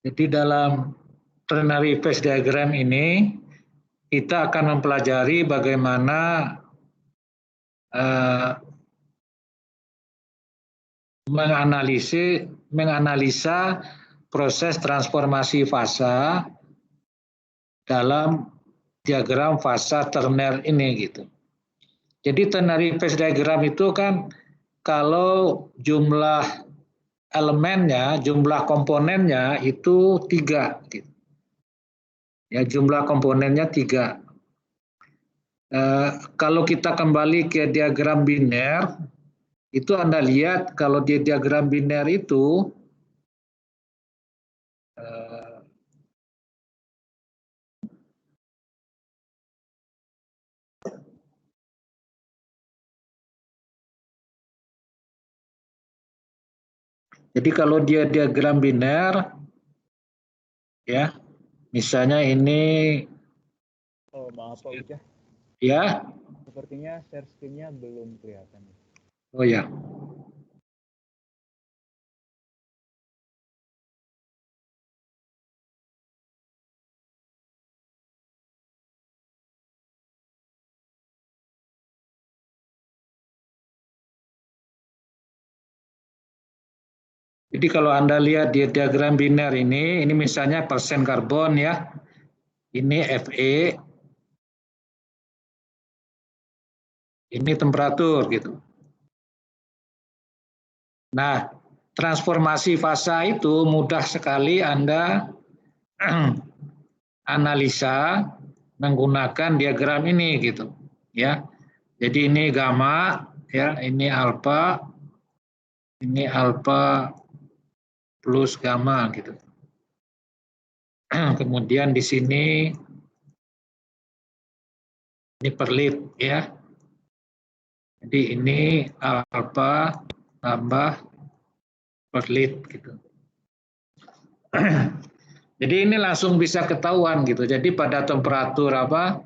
Jadi dalam ternary phase diagram ini kita akan mempelajari bagaimana menganalisa proses transformasi fasa dalam diagram fasa terner ini gitu. Jadi ternary phase diagram itu kan kalau jumlah elemennya, jumlah komponennya itu 3. Gitu. Ya, jumlah komponennya 3. Kalau kita kembali ke diagram biner, itu Anda lihat kalau di diagram biner itu jadi kalau dia diagram biner, ya, misalnya ini. Oh, maaf Pak Ucah. Ya. Sepertinya share screen-nya belum kelihatan. Oh ya. Jadi kalau Anda lihat di diagram biner ini misalnya persen karbon ya. Ini Fe. Ini temperatur gitu. Nah, transformasi fasa itu mudah sekali Anda analisa menggunakan diagram ini gitu, ya. Jadi ini gamma, ya, ini alfa plus gamma gitu. Kemudian di sini ini per lit, ya. Jadi ini alfa tambah per lit gitu. Jadi ini langsung bisa ketahuan gitu. Jadi pada temperatur apa?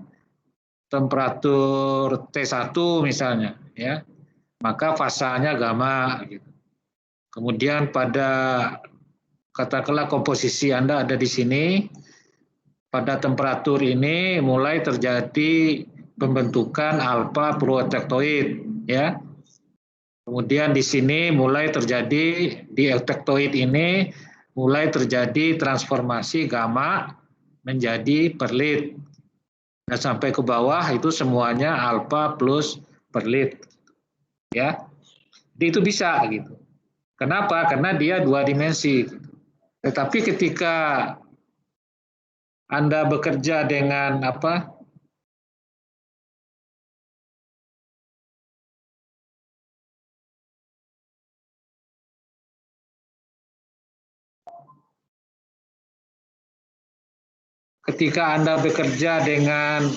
Temperatur T1 misalnya, ya. Maka fasanya gamma gitu. Kemudian pada katakanlah komposisi Anda ada di sini, pada temperatur ini mulai terjadi pembentukan alfa protektoid, ya. Kemudian di sini mulai terjadi di etektoid ini mulai terjadi transformasi gamma menjadi perlit. Nah, sampai ke bawah itu semuanya alfa plus perlit. Ya. Jadi itu bisa gitu. Kenapa? Karena dia 2 dimensi. Tetapi ketika Anda bekerja dengan apa? Ketika Anda bekerja dengan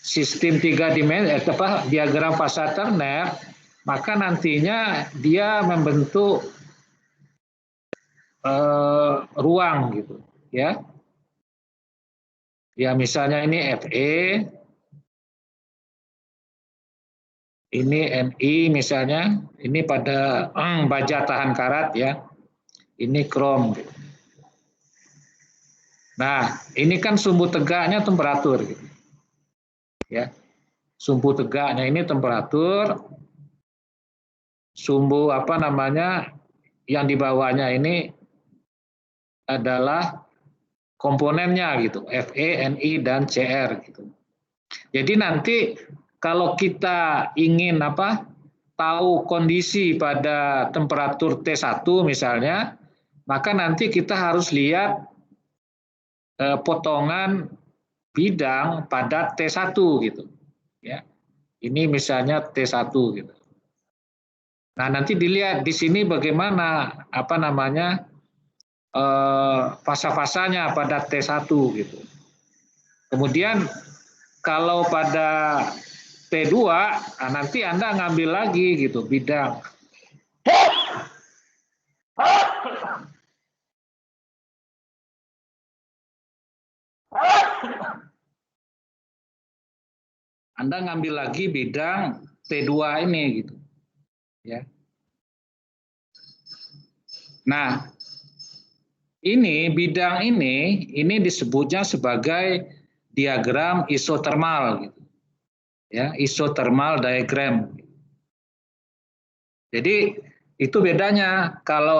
sistem 3 dimensi, diagram fasa terner, maka nantinya dia membentuk ruang gitu, ya. Ya misalnya ini Fe, ini Ni misalnya, ini pada baja tahan karat ya, ini krom. Gitu. Nah, ini kan sumbu tegaknya temperatur, gitu. Ya, sumbu tegaknya ini temperatur, sumbu apa namanya yang di bawahnya ini adalah komponennya gitu, Fe, Ni dan Cr gitu. Jadi nanti kalau kita ingin apa tahu kondisi pada temperatur T1 misalnya, maka nanti kita harus lihat potongan bidang pada T1 gitu. Ya. Ini misalnya T1 gitu. Nah, nanti dilihat di sini bagaimana apa namanya fasa-fasanya pada T1 gitu. Kemudian kalau pada T2, nah nanti Anda ngambil lagi gitu bidang. Anda ngambil lagi bidang T2 ini gitu. Ya. Nah, bidang ini disebutnya sebagai diagram isotermal gitu. Ya, isothermal diagram. Jadi itu bedanya kalau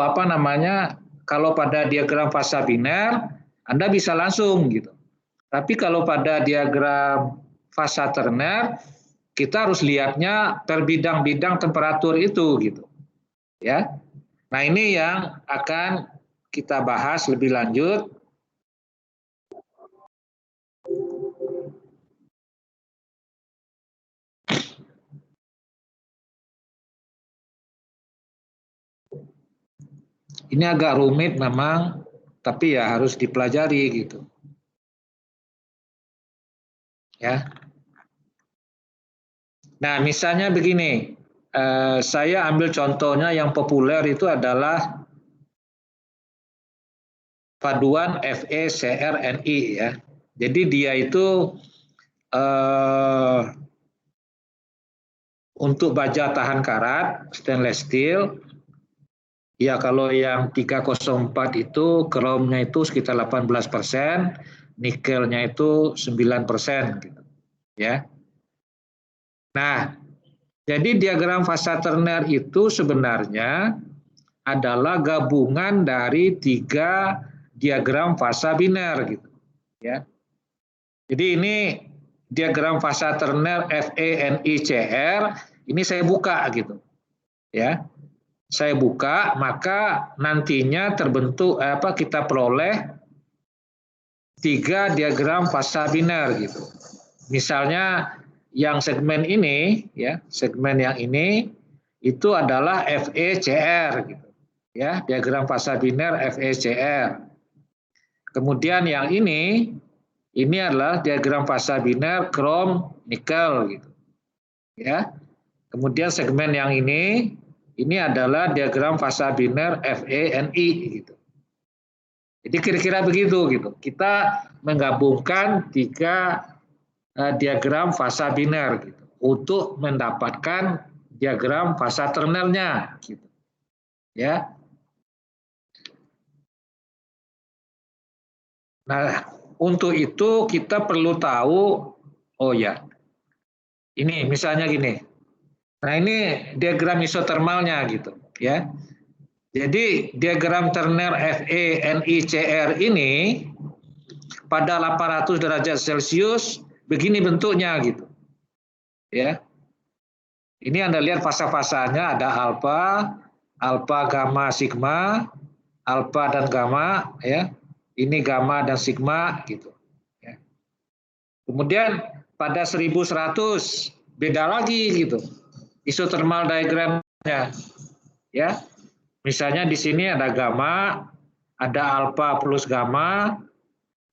kalau pada diagram fasa biner Anda bisa langsung gitu. Tapi kalau pada diagram fasa terner kita harus lihatnya per bidang-bidang temperatur itu gitu. Ya. Nah, ini yang akan kita bahas lebih lanjut. Ini agak rumit memang, tapi ya harus dipelajari gitu. Ya. Nah, misalnya begini, saya ambil contohnya yang populer itu adalah paduan FeCrNi ya. Jadi dia itu untuk baja tahan karat stainless steel. Ya kalau yang 304 itu kromnya itu sekitar 18%, nikelnya itu 9% gitu. Ya. Nah, jadi diagram fasa Turner itu sebenarnya adalah gabungan dari 3 diagram fasa biner gitu. Ya. Jadi ini diagram fasa Turner FeNiCr ini saya buka gitu. Ya. Saya buka, maka nantinya terbentuk kita peroleh 3 diagram fasa biner gitu. Misalnya yang segmen ini ya, segmen yang ini itu adalah FeCr gitu. Ya, diagram fasa biner FeCr. Kemudian yang ini adalah diagram fasa biner krom nikel gitu. Ya. Kemudian segmen yang ini adalah diagram fasa biner FeNi gitu. Jadi kira-kira begitu gitu. Kita menggabungkan 3 diagram fasa biner gitu untuk mendapatkan diagram fasa Turnernya gitu. Ya. Nah, untuk itu kita perlu tahu ini misalnya gini. Nah, ini diagram isotermalnya gitu, ya. Jadi diagram Turner FeNiCr ini pada 800 derajat Celcius begini bentuknya gitu. Ya. Ini Anda lihat fasa-fasanya ada alfa, gamma, sigma, alfa dan gamma ya. Ini gamma dan sigma gitu. Ya. Kemudian pada 1100 beda lagi gitu. Isothermal diagramnya ya. Misalnya di sini ada gamma, ada alfa plus gamma,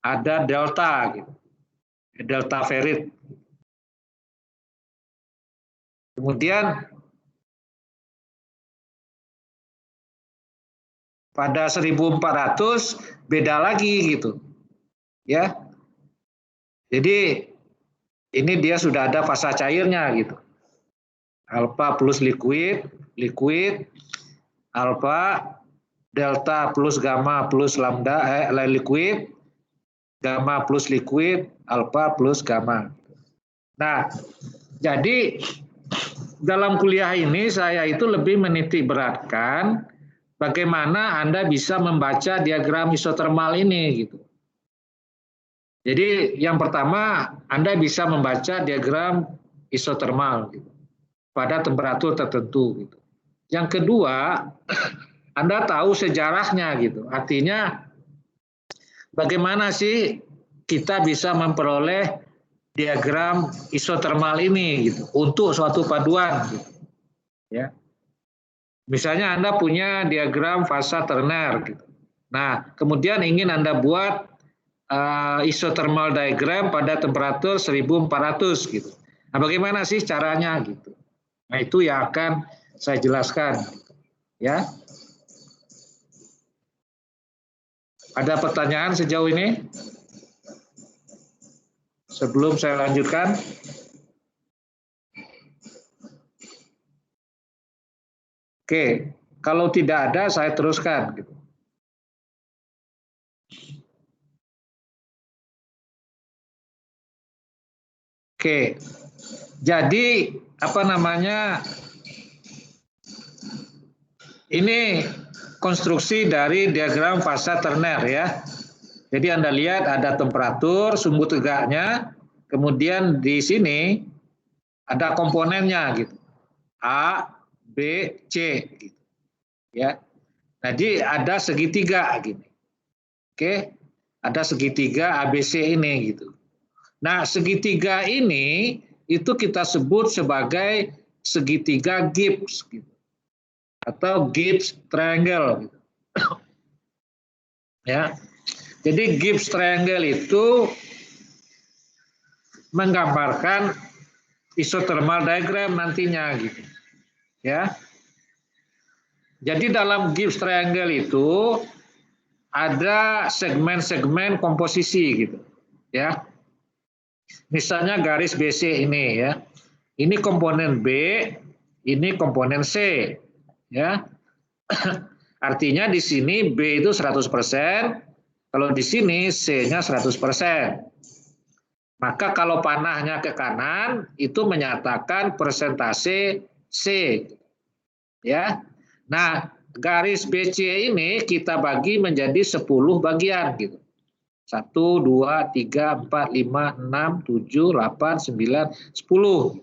ada delta gitu. Delta ferrit. Kemudian pada 1400 beda lagi gitu. Ya. Jadi ini dia sudah ada fasa cairnya gitu. Alfa plus liquid, alfa, delta plus gamma plus lambda, liquid, gamma plus liquid, alfa plus gamma. Nah, jadi dalam kuliah ini saya itu lebih menitik beratkan bagaimana Anda bisa membaca diagram isotermal ini gitu. Jadi yang pertama Anda bisa membaca diagram isotermal gitu, pada temperatur tertentu gitu. Yang kedua, Anda tahu sejarahnya gitu. Artinya bagaimana sih kita bisa memperoleh diagram isotermal ini gitu untuk suatu paduan gitu. Ya. Misalnya Anda punya diagram fasa Turner gitu. Nah, kemudian ingin Anda buat isothermal diagram pada temperatur 1400 gitu. Nah, bagaimana sih caranya gitu? Nah, itu yang akan saya jelaskan. Ya. Ada pertanyaan sejauh ini? Sebelum saya lanjutkan. Oke, kalau tidak ada saya teruskan gitu. Oke. Jadi apa namanya? Ini konstruksi dari diagram fasa terner ya. Jadi Anda lihat ada temperatur, sumbu tegaknya, kemudian di sini ada komponennya gitu. A, B, C gitu. Ya. Jadi ada segitiga gini. Oke. Ada segitiga ABC ini gitu. Nah, segitiga ini itu kita sebut sebagai segitiga Gibbs gitu. Atau Gibbs triangle gitu. Ya. Jadi Gibbs triangle itu menggambarkan isothermal diagram nantinya gitu. Ya. Jadi dalam Gibbs triangle itu ada segmen-segmen komposisi gitu. Ya. Misalnya garis BC ini ya. Ini komponen B, ini komponen C. Ya. Artinya di sini B itu 100%, kalau di sini C-nya 100%. Maka kalau panahnya ke kanan itu menyatakan persentase C. Ya. Nah, garis BC ini kita bagi menjadi 10 bagian gitu. 1, 2, 3, 4, 5, 6, 7, 8, 9, 10.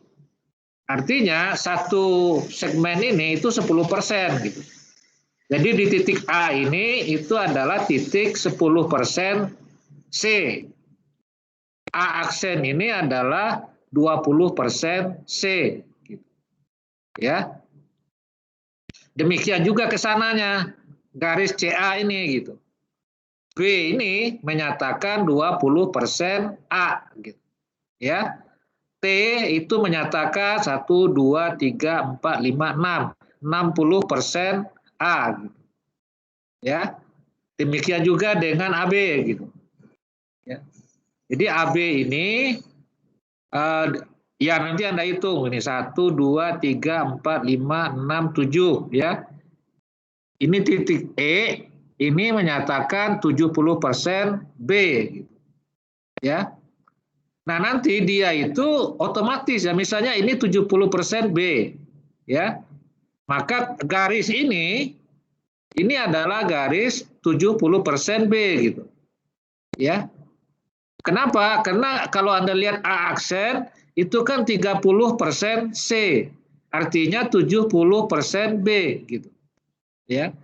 Artinya satu segmen ini itu 10% gitu. Jadi di titik A ini itu adalah titik 10% C. A aksen ini adalah 20% C. Gitu. Ya. Demikian juga kesananya garis CA ini gitu. B ini menyatakan 20% A gitu. Ya. T itu menyatakan 1 2 3 4 5 6 60% A gitu. Ya. Demikian juga dengan AB gitu. Ya. Jadi AB ini ya nanti Anda hitung ini 1 2 3 4 5 6 7 ya. Ini titik E ini menyatakan 70% B gitu. Ya. Nah, nanti dia itu otomatis ya misalnya ini 70% B ya. Maka garis ini adalah garis 70% B gitu. Ya. Kenapa? Karena kalau Anda lihat A aksen itu kan 30% C. Artinya 70% B gitu. Ya.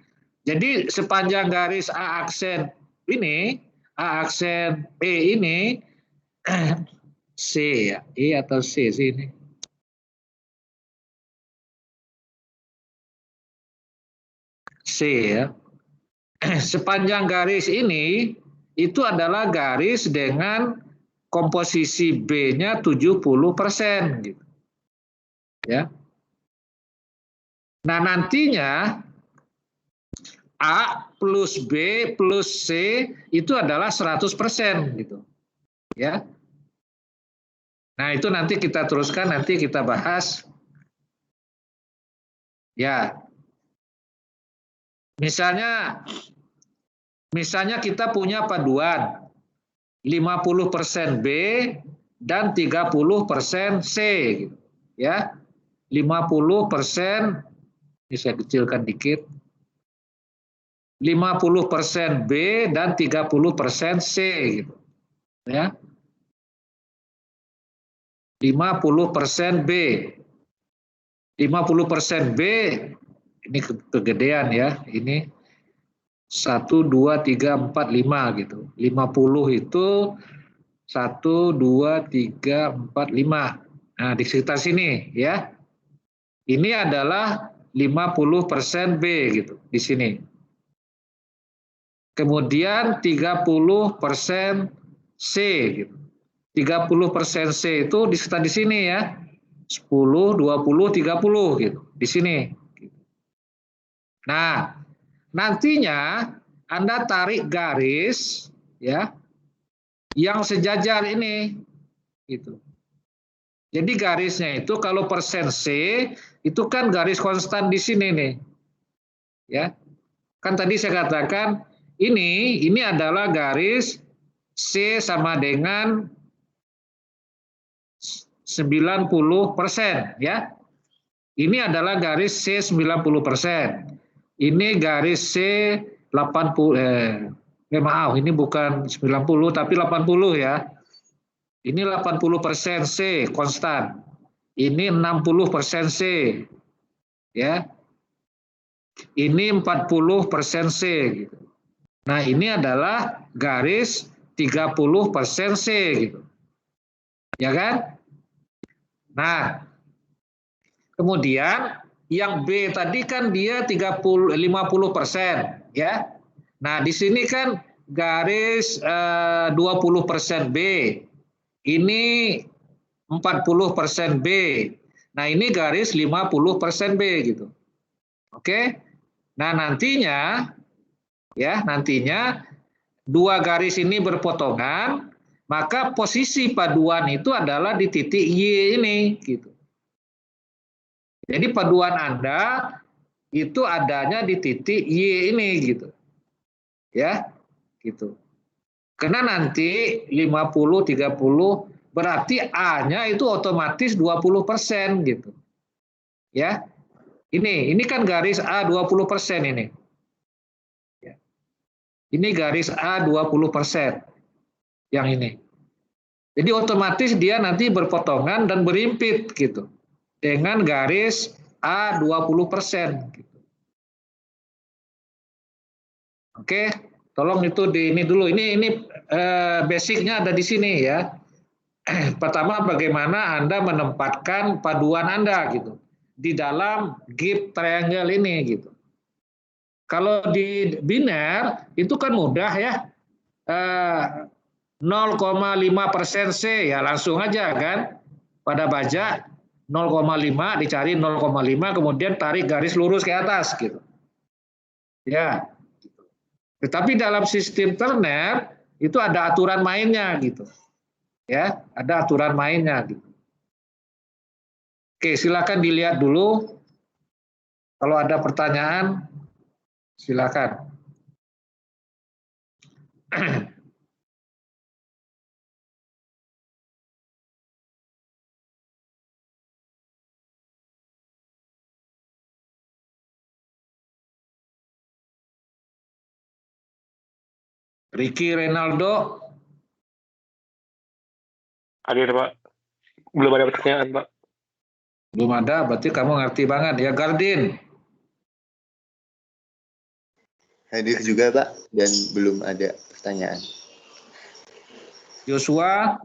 Jadi sepanjang garis A aksen ini, A aksen E ini C ya, E atau C sih ini. C ya. Sepanjang garis ini itu adalah garis dengan komposisi B-nya 70% gitu. Ya. Nah, nantinya A plus B plus C itu adalah 100% gitu. Ya. Nah, itu nanti kita teruskan, nanti kita bahas. Ya. Misalnya kita punya paduan 50% B dan 30% C gitu. Ya. 50% ini saya kecilkan dikit. 50% B dan 30% C gitu. Ya. 50% B. 50% B ini kegedean ya. Ini 1 2 3 4 5 gitu. 50 itu 1 2 3 4 5. Nah, di sekitar sini ya. Ini adalah 50% B gitu di sini. Kemudian 30% C gitu. 30% C itu di sekitar di sini ya. 10, 20, 30 gitu. Di sini. Nah, nantinya Anda tarik garis ya yang sejajar ini gitu. Jadi garisnya itu kalau persen C itu kan garis konstan di sini nih. Ya. Kan tadi saya katakan ini adalah garis C sama dengan 90%, ya. Ini adalah garis C 90%. Ini garis C 80, maaf, ini bukan 90 tapi 80 ya. Ini 80% C konstan. Ini 60% C. Ya. Ini 40% C gitu. Nah, ini adalah garis 30% C gitu. Ya kan? Nah, kemudian yang B tadi kan dia 50%, ya. Nah, di sini kan garis 20% B. Ini 40% B. Nah, ini garis 50% B gitu. Oke. Nah, nantinya dua garis ini berpotongan, maka posisi paduan itu adalah di titik Y ini gitu. Jadi paduan Anda itu adanya di titik Y ini gitu. Ya, gitu. Karena nanti 50-30 berarti A-nya itu otomatis 20% gitu. Ya. Ini kan garis A 20% ini. Ya. Ini garis A 20% yang ini. Jadi otomatis dia nanti berpotongan dan berimpit gitu dengan garis A 20%. Gitu. Oke, tolong itu di ini dulu. Ini basicnya ada di sini ya. Pertama, bagaimana Anda menempatkan paduan Anda gitu di dalam gift triangle ini gitu. Kalau di biner itu kan mudah ya. 0,5% C ya langsung aja kan. Pada baja 0,5 dicari 0,5 kemudian tarik garis lurus ke atas gitu. Ya. Tetapi dalam sistem Turner itu ada aturan mainnya gitu. Ya, ada aturan mainnya gitu. Oke, silakan dilihat dulu. Kalau ada pertanyaan, silakan. Ricky Renaldo. Hadir, Pak. Belum ada pertanyaan, Pak. Belum ada, berarti kamu ngerti banget ya. Gardin. Hadir juga, Pak, dan belum ada pertanyaan. Joshua.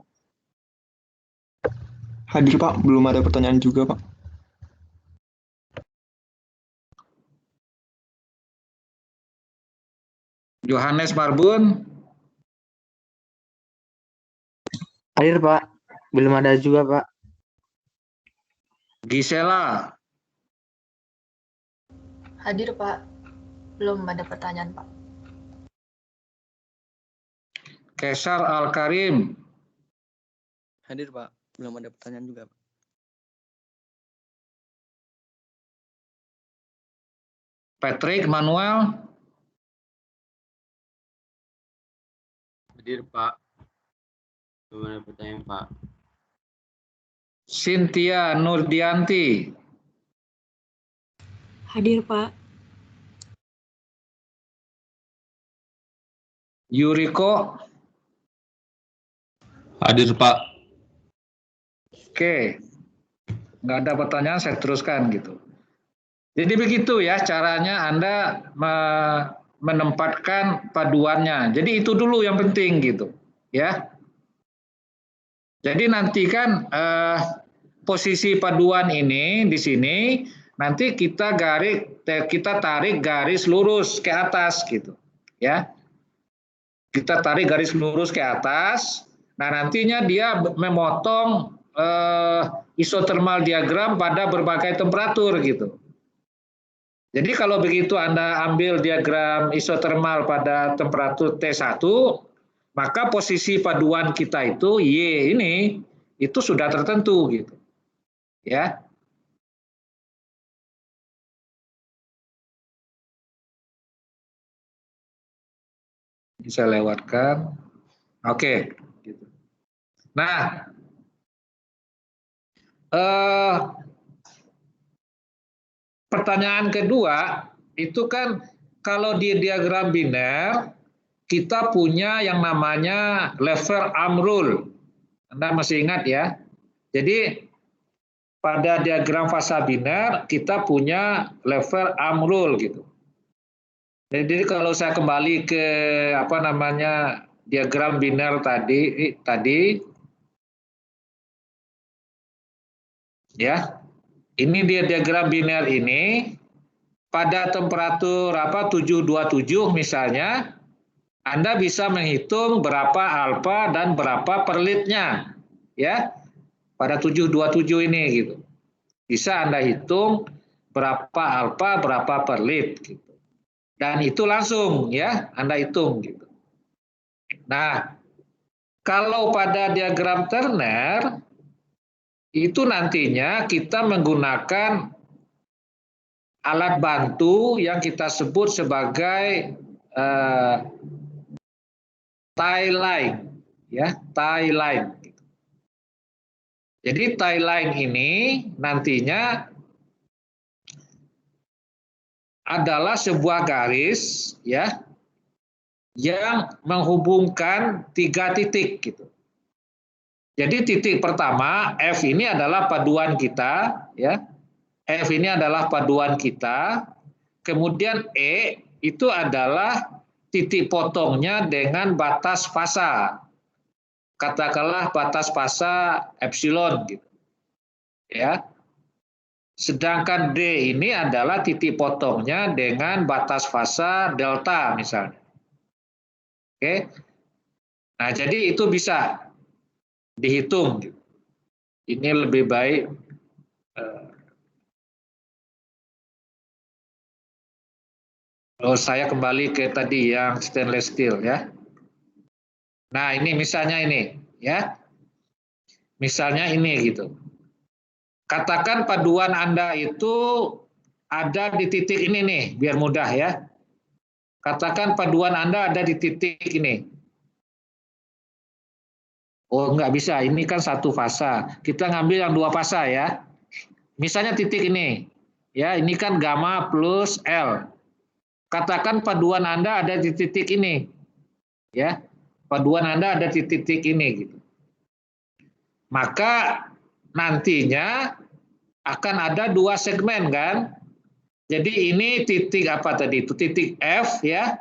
Hadir, Pak, belum ada pertanyaan juga, Pak. Johannes Marbun. Hadir, Pak. Belum ada juga, Pak. Gisela. Hadir, Pak. Belum ada pertanyaan, Pak. Kesar Al-Karim. Hadir, Pak. Belum ada pertanyaan juga, Pak. Patrick Manuel. Hadir, Pak. Belum ada pertanyaan, Pak. Cynthia Nurdianti. Hadir, Pak. Yuriko. Hadir, Pak. Oke. Nggak ada pertanyaan, saya teruskan gitu. Jadi begitu ya caranya Anda menempatkan paduannya. Jadi itu dulu yang penting gitu, ya. Jadi nanti kan posisi paduan ini di sini nanti kita tarik garis lurus ke atas gitu, ya. Kita tarik garis lurus ke atas. Nah, nantinya dia memotong isotermal diagram pada berbagai temperatur gitu. Jadi kalau begitu Anda ambil diagram isotermal pada temperatur T1, maka posisi paduan kita itu Y ini itu sudah tertentu gitu. Ya. Bisa lewatkan. Oke, gitu. Nah, eh, pertanyaan kedua itu kan kalau di diagram biner kita punya yang namanya lever arm rule. Anda masih ingat ya? Jadi pada diagram fasa biner kita punya lever arm rule gitu. Jadi kalau saya kembali ke apa namanya diagram biner tadi ya. Ini dia diagram biner ini pada temperatur 727 misalnya Anda bisa menghitung berapa alfa dan berapa per litnya ya. Pada 727 ini gitu. Bisa Anda hitung berapa alfa, berapa per lit gitu. Dan itu langsung ya Anda hitung gitu. Nah, kalau pada diagram Turner itu nantinya kita menggunakan alat bantu yang kita sebut sebagai tie line ya, tie line. Jadi tie line ini nantinya adalah sebuah garis ya yang menghubungkan 3 titik gitu. Jadi titik pertama F ini adalah paduan kita ya. F ini adalah paduan kita. Kemudian E itu adalah titik potongnya dengan batas fasa. Katakanlah batas fasa epsilon gitu. Ya. Sedangkan D ini adalah titik potongnya dengan batas fasa delta misalnya. Oke. Nah, jadi itu bisa dihitung. Ini lebih baik kalau saya kembali ke tadi yang stainless steel ya. Nah, ini misalnya ini ya. Misalnya ini gitu. Katakan paduan Anda itu ada di titik ini nih, biar mudah ya. Katakan paduan Anda ada di titik ini. Oh, nggak bisa, ini kan satu fasa. Kita ngambil yang 2 fasa ya. Misalnya titik ini. Ya, ini kan gamma plus L. Katakan paduan Anda ada di titik ini. Ya. Paduan Anda ada di titik ini gitu. Maka nantinya akan ada 2 segmen kan? Jadi ini titik apa tadi? Itu titik F ya.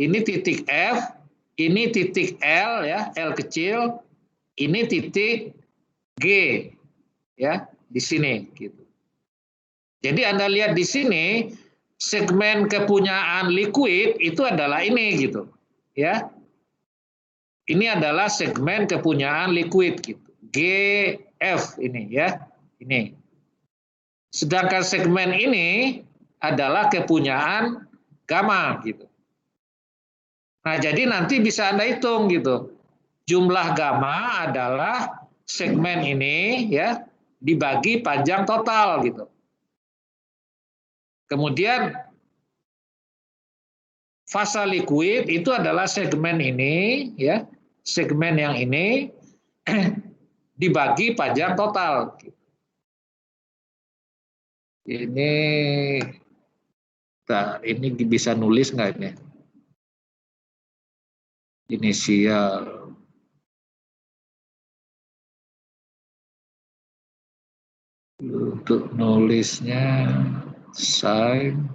Ini titik F, ini titik L ya, L kecil. Ini titik G ya, di sini gitu. Jadi Anda lihat di sini segmen kepunyaan liquid itu adalah ini gitu. Ya. Ini adalah segmen kepunyaan liquid gitu. GF ini ya. Ini. Sedangkan segmen ini adalah kepunyaan gamma gitu. Nah, jadi nanti bisa Anda hitung gitu. Jumlah gamma adalah segmen ini ya dibagi panjang total gitu. Kemudian fasa liquid itu adalah segmen ini ya, segmen yang ini dibagi panjang total. Ini bisa nulis nggak ini? Inisial. Untuk nulisnya sign.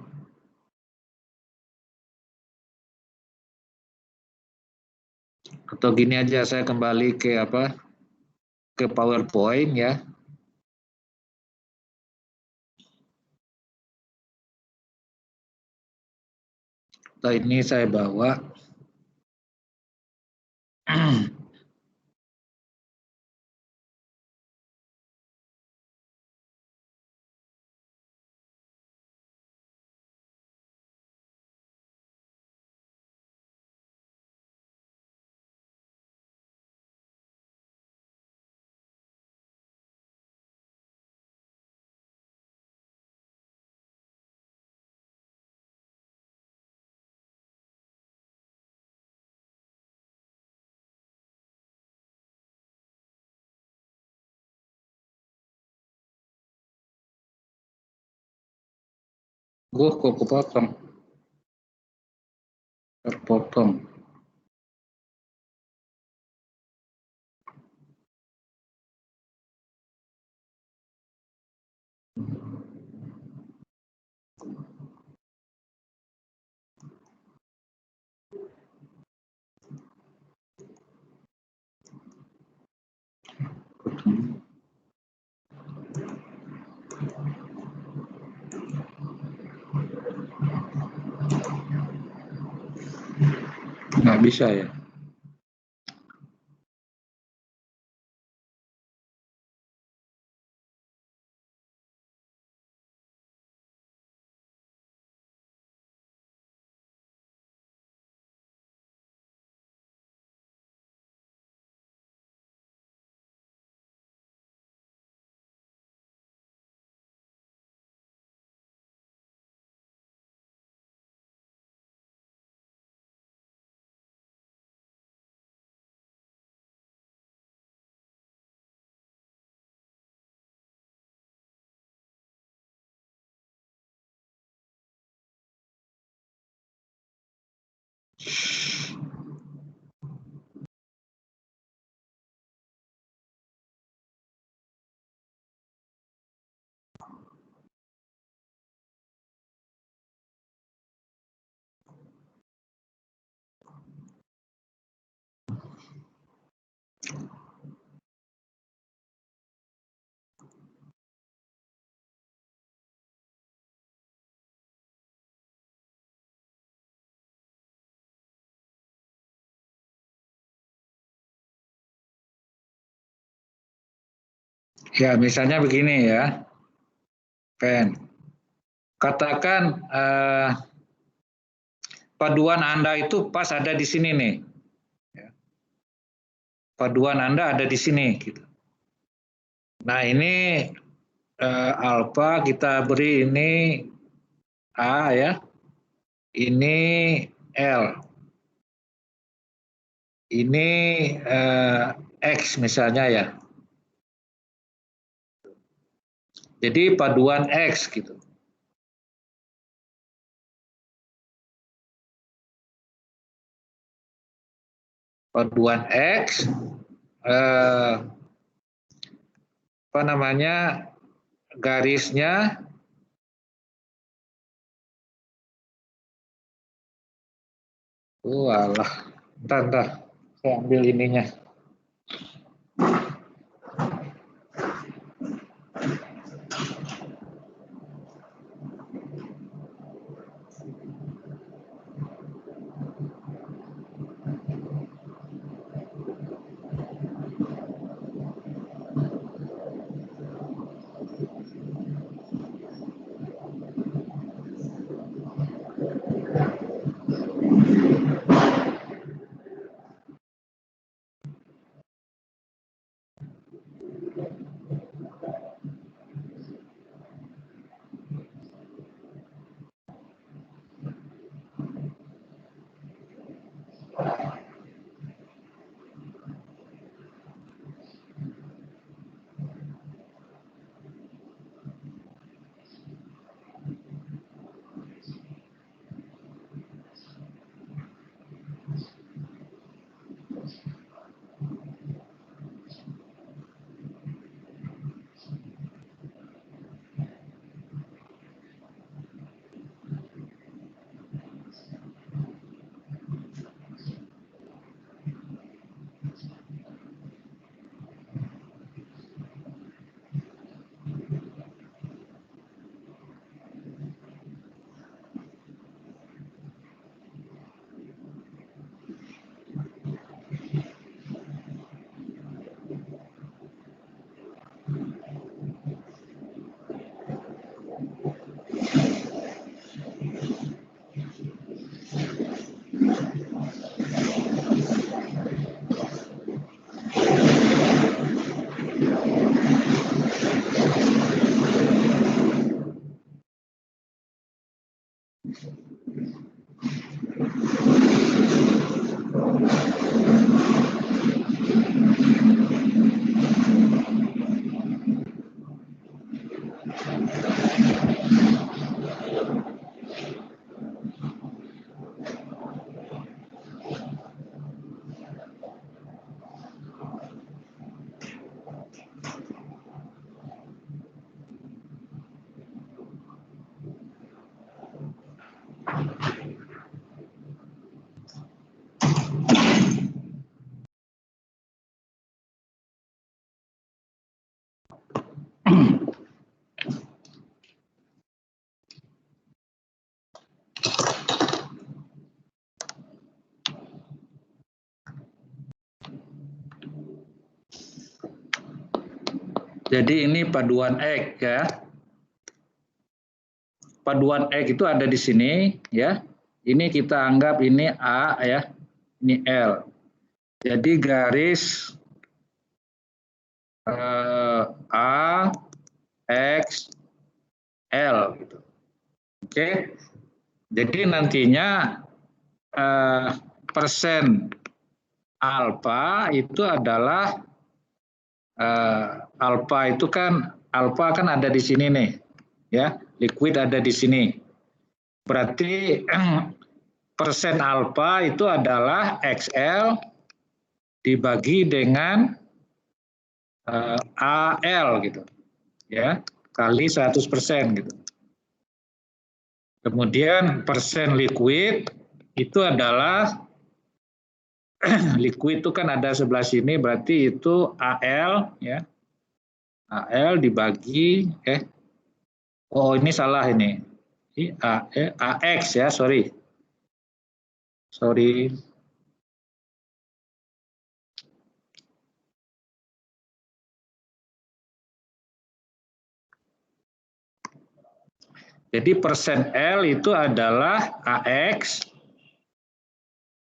Atau gini aja, saya kembali ke apa? Ke PowerPoint ya. Nah, ini saya bawa. Kok kepotong? Terpotong. Nggak bisa ya. Ya, misalnya begini ya, Pen. Katakan paduan Anda itu pas ada di sini nih. Paduan Anda ada di sini. Gitu. Nah ini alfa kita beri ini A ya, ini L, ini X misalnya ya. Jadi paduan X gitu. Paduan X, apa namanya, garisnya walah, bentar, saya ambil ininya. Jadi ini paduan X ya. Paduan X itu ada di sini ya. Ini kita anggap ini A ya. Ini L. Jadi garis A X L gitu. Oke. Jadi nantinya persen alfa itu adalah alfa kan ada di sini nih, ya, liquid ada di sini. Berarti persen alfa itu adalah XL dibagi dengan AL gitu, ya, kali 100% gitu. Kemudian persen liquid itu adalah liquid itu kan ada sebelah sini, berarti itu AL ya. AL dibagi oh ini salah ini. AX ya, sorry. Jadi persen L itu adalah AX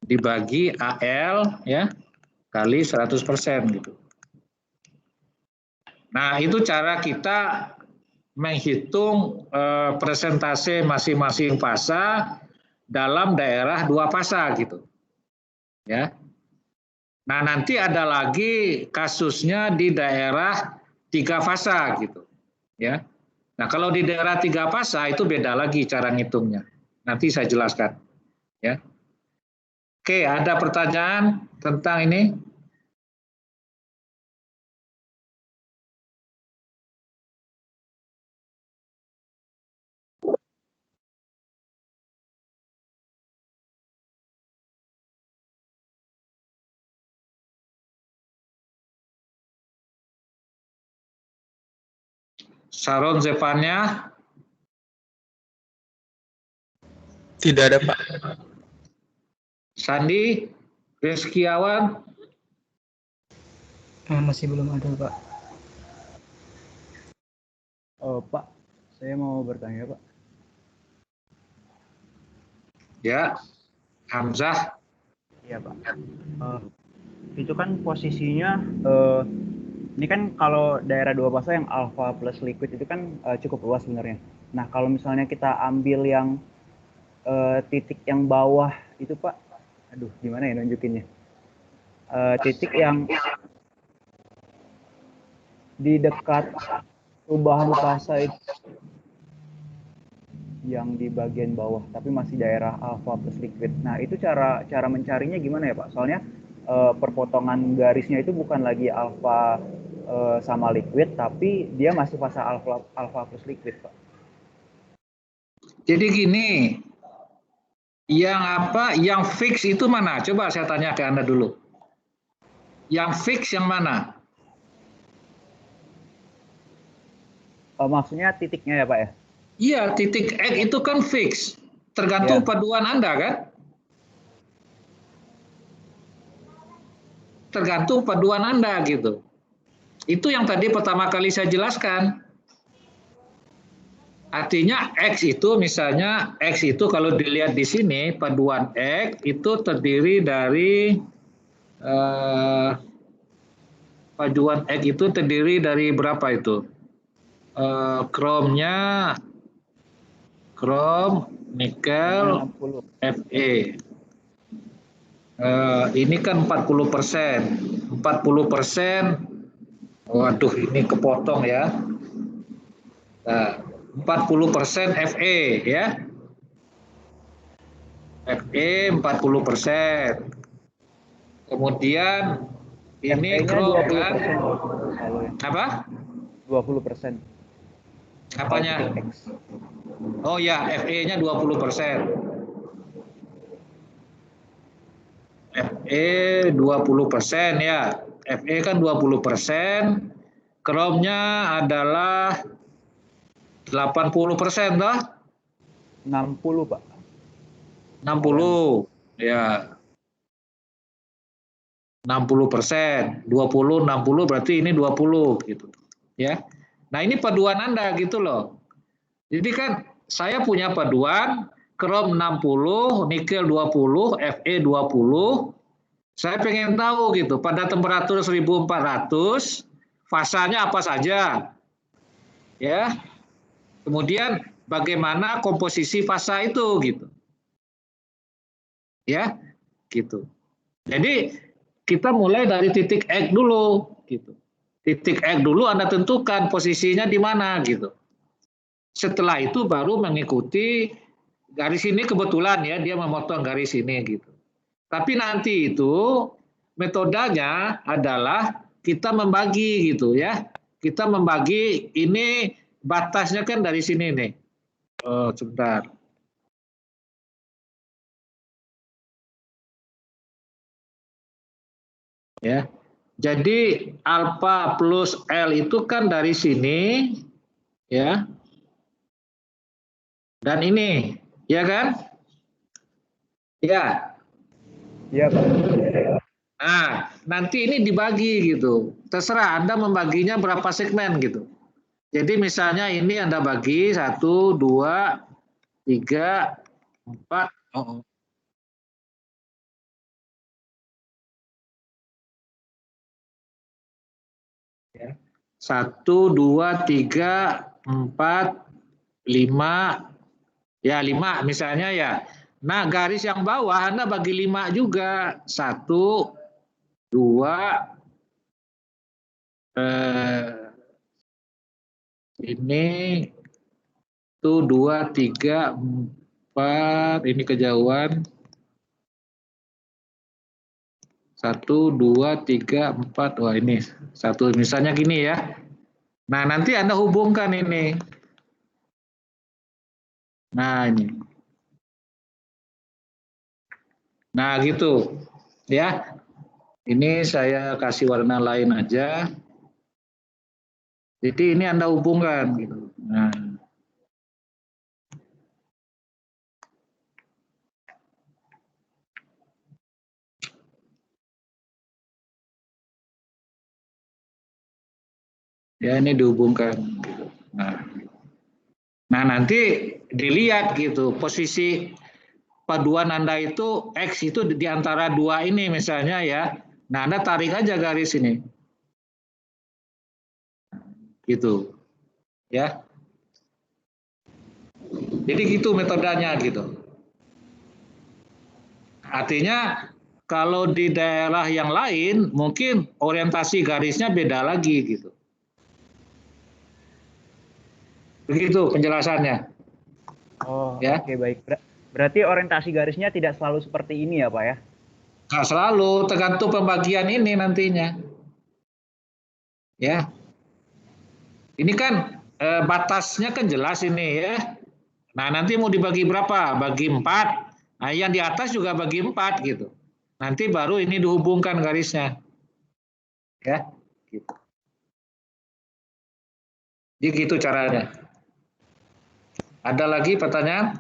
dibagi AL ya kali 100% gitu. Nah, itu cara kita menghitung persentase masing-masing fasa dalam daerah 2 fasa gitu. Ya. Nah, nanti ada lagi kasusnya di daerah 3 fasa gitu. Ya. Nah, kalau di daerah 3 fasa itu beda lagi cara ngitungnya. Nanti saya jelaskan. Ya. Oke, ada pertanyaan tentang ini? Sharon Zevanya? Tidak ada, Pak. Sandi? Rizkiawan? Masih belum ada, Pak. Pak, saya mau bertanya, Pak. Ya, Hamzah. Iya, Pak. Itu kan posisinya, ini kan kalau daerah 2 fasa yang alpha plus liquid itu kan cukup luas sebenarnya. Nah, kalau misalnya kita ambil yang titik yang bawah itu, Pak, aduh gimana ya nunjukinnya? Titik yang di dekat perubahan fasa itu, yang di bagian bawah, tapi masih daerah alpha plus liquid. Nah, itu cara mencarinya gimana ya, Pak? Soalnya perpotongan garisnya itu bukan lagi alpha sama liquid, tapi dia masih fasa alpha plus liquid, Pak. Jadi gini, yang fix itu mana? Coba saya tanya ke Anda dulu. Yang fix yang mana? Maksudnya titiknya ya, Pak ya? Iya, titik X itu kan fix. Tergantung paduan Anda kan? Tergantung paduan Anda gitu. Itu yang tadi pertama kali saya jelaskan. Artinya X itu misalnya, X itu kalau dilihat di sini, paduan X itu terdiri dari, paduan X itu terdiri dari berapa itu? Kromnya, krom, nikel, Fe. Ini kan 40%. 40%, waduh ini kepotong ya. Nah, 40% Fe ya. Fe 40%. Kemudian ini krom kan? Apa? 20%. Apanya? Oh ya, Fe-nya 20%. Fe 20% ya. Fe kan 20%. Kromnya adalah 80% toh? 60, Pak. 60, ya. 60%, 20, 60 berarti ini 20 gitu. Ya. Nah, ini paduan Anda gitu loh. Jadi kan saya punya paduan krom 60, nikel 20, Fe 20. Saya pengen tahu gitu, pada temperatur 1400 fasanya apa saja. Ya. Kemudian bagaimana komposisi fasa itu gitu. Ya, gitu. Jadi kita mulai dari titik X dulu gitu. Titik X dulu Anda tentukan posisinya di mana gitu. Setelah itu baru mengikuti garis ini, kebetulan ya dia memotong garis ini gitu. Tapi nanti itu metodenya adalah kita membagi gitu ya. Kita membagi ini batasnya kan dari sini nih. Oh, sebentar. Ya. Jadi alfa plus L itu kan dari sini ya. Dan ini, ya kan? Ya. Iya, Pak. Nah, nanti ini dibagi gitu. Terserah Anda membaginya berapa segmen gitu. Jadi misalnya ini Anda bagi 1, 2, 3, 4. Oh. Ya. 1, 2, 3, 4, 5. Ya 5 misalnya ya. Nah garis yang bawah Anda bagi 5 juga. 1, 2, ini tuh 2, 3, 4, ini kejauhan. 1, 2, 3, 4. Wah ini 1 misalnya gini ya. Nah nanti Anda hubungkan ini. Nah ini. Nah gitu ya. Ini saya kasih warna lain aja. Jadi ini Anda hubungkan gitu. Nah. Ya ini dihubungkan. Nah nanti dilihat gitu posisi paduan Anda itu X itu di antara dua ini misalnya ya. Nah Anda tarik aja garis ini. Gitu. Ya. Jadi gitu metodenya gitu. Artinya kalau di daerah yang lain mungkin orientasi garisnya beda lagi gitu. Begitu penjelasannya. Oh, ya. oke, baik. Berarti orientasi garisnya tidak selalu seperti ini ya, Pak ya? Nggak selalu, tergantung pembagian ini nantinya. Ya. Ini kan batasnya kan jelas ini ya. Nah, nanti mau dibagi berapa? Bagi 4. Nah, yang di atas juga bagi 4 gitu. Nanti baru ini dihubungkan garisnya. Ya, gitu. Jadi gitu caranya. Ada lagi pertanyaan?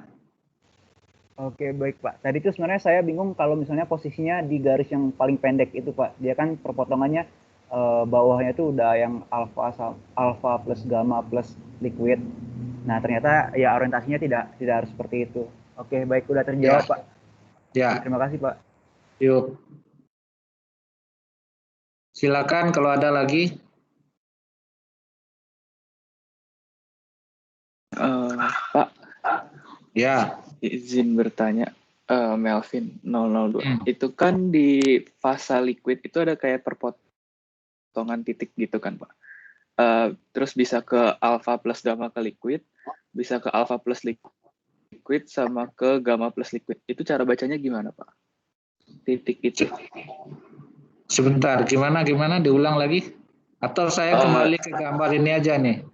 Oke, baik Pak. Tadi itu sebenarnya saya bingung kalau misalnya posisinya di garis yang paling pendek itu Pak. Dia kan perpotongannya bawahnya itu udah yang alfa plus gamma plus liquid. Nah, ternyata ya orientasinya tidak harus seperti itu. Oke, baik, udah terjawab Ya. Pak. Ya. Terima kasih Pak. Yuk. Silakan kalau ada lagi. Pak, Ya. izin bertanya, Melvin 002. Itu kan di fasa liquid itu ada kayak perpotongan titik gitu kan, Pak. Terus bisa ke alpha plus gamma ke liquid, bisa ke alpha plus liquid sama ke gamma plus liquid. Itu cara bacanya gimana, Pak? Titik itu. Sebentar, gimana diulang lagi? Atau saya kembali ke gambar ini aja nih.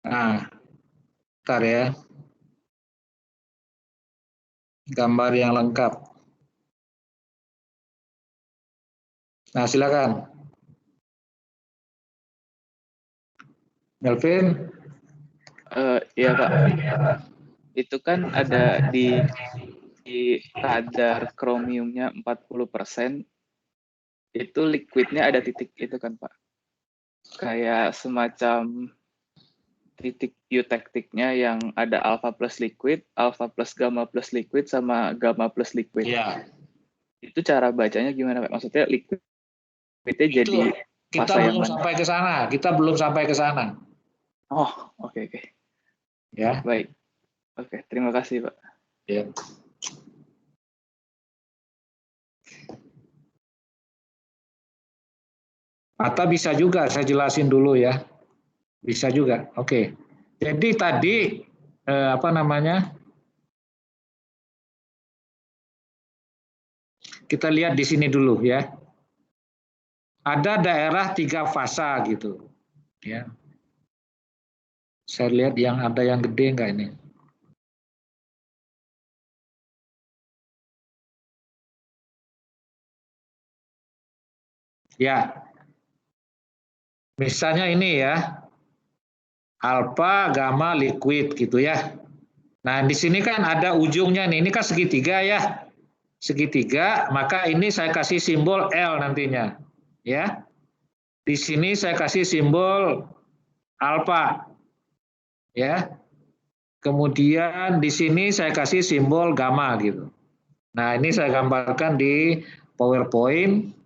Nah, bentar ya. Gambar yang lengkap. Nah, silakan. Melvin? Iya, Pak. Itu kan ada di kadar kromiumnya 40%, itu liquidnya ada titik itu kan, Pak. kayak semacam titik eutektiknya yang ada alpha plus liquid, alpha plus gamma plus liquid, sama gamma plus liquid. Ya. Itu cara bacanya gimana Pak? Maksudnya liquidnya Itu jadi kita fase yang belum mana? sampai ke sana. Kita belum sampai ke sana. Oh, oke. Ya. Baik. Oke, terima kasih Pak. Ya. Atau bisa juga saya jelasin dulu ya. Bisa juga. Oke. Jadi tadi apa namanya? Kita lihat di sini dulu ya. Ada daerah 3 fasa gitu. Ya. Saya lihat yang ada yang gede enggak ini? Ya. Misalnya ini ya. Alpha, gamma, liquid gitu ya. Nah, di sini kan ada ujungnya nih. Ini kan segitiga ya. Segitiga, maka ini saya kasih simbol L nantinya. Ya. Di sini saya kasih simbol alpha. Ya. Kemudian di sini saya kasih simbol gamma gitu. Nah, ini saya gambarkan di PowerPoint.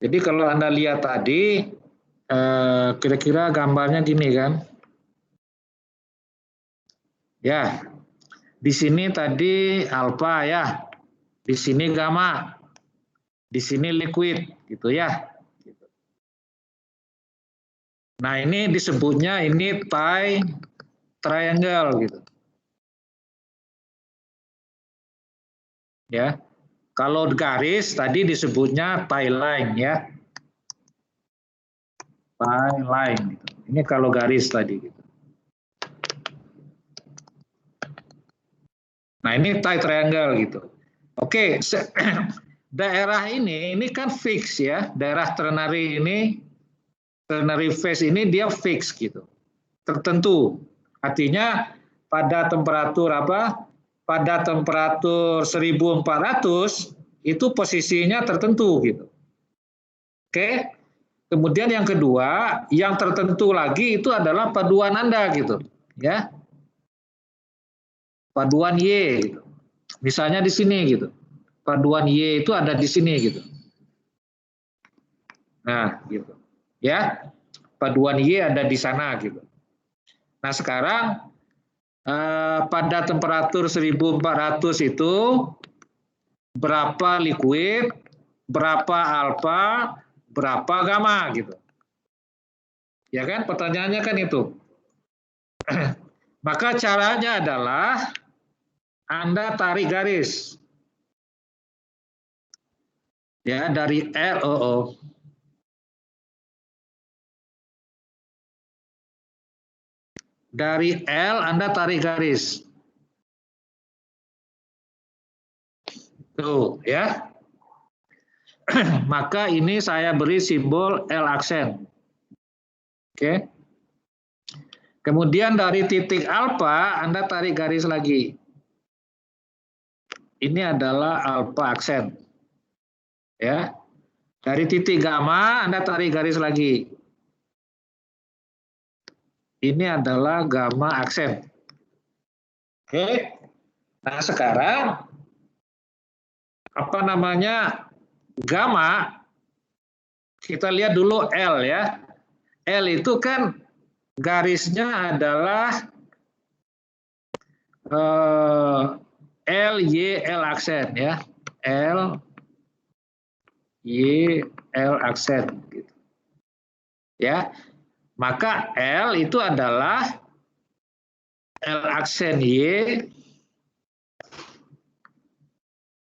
Jadi kalau Anda lihat tadi, kira-kira gambarnya gini kan? Ya, di sini tadi alpha ya, di sini gamma, di sini liquid, gitu ya. Nah ini disebutnya ini triangle gitu. Ya, kalau garis tadi disebutnya tie line ya. Tie line. Gitu. Ini kalau garis tadi. Gitu. Nah ini tie triangle gitu. Oke, daerah ini kan fix ya. Daerah ternary ini, ternary phase ini dia fix gitu. Tertentu. Artinya pada temperatur apa? Pada temperatur 1400 itu posisinya tertentu gitu. Oke. Kemudian yang kedua, yang tertentu lagi itu adalah paduan Anda gitu, ya. Paduan Y gitu. Misalnya di sini gitu. Paduan Y itu ada di sini gitu. Nah, gitu. Ya. Paduan Y ada di sana gitu. Nah, sekarang pada temperatur 1400 itu berapa liquid, berapa alpha, berapa gamma gitu. Ya kan pertanyaannya kan itu. Maka caranya adalah Anda tarik garis. Ya, dari LOO. Dari L Anda tarik garis. Tuh, ya. Maka ini saya beri simbol L aksen. Oke. Kemudian dari titik alfa Anda tarik garis lagi. Ini adalah alfa aksen. Ya. Dari titik gamma Anda tarik garis lagi. Ini adalah gamma aksen. Oke. Nah, sekarang apa namanya? Gamma kita lihat dulu L ya. L itu kan garisnya adalah L, Y, L aksen ya. L, Y, L aksen. Gitu. Ya, maka L itu adalah L aksen Y,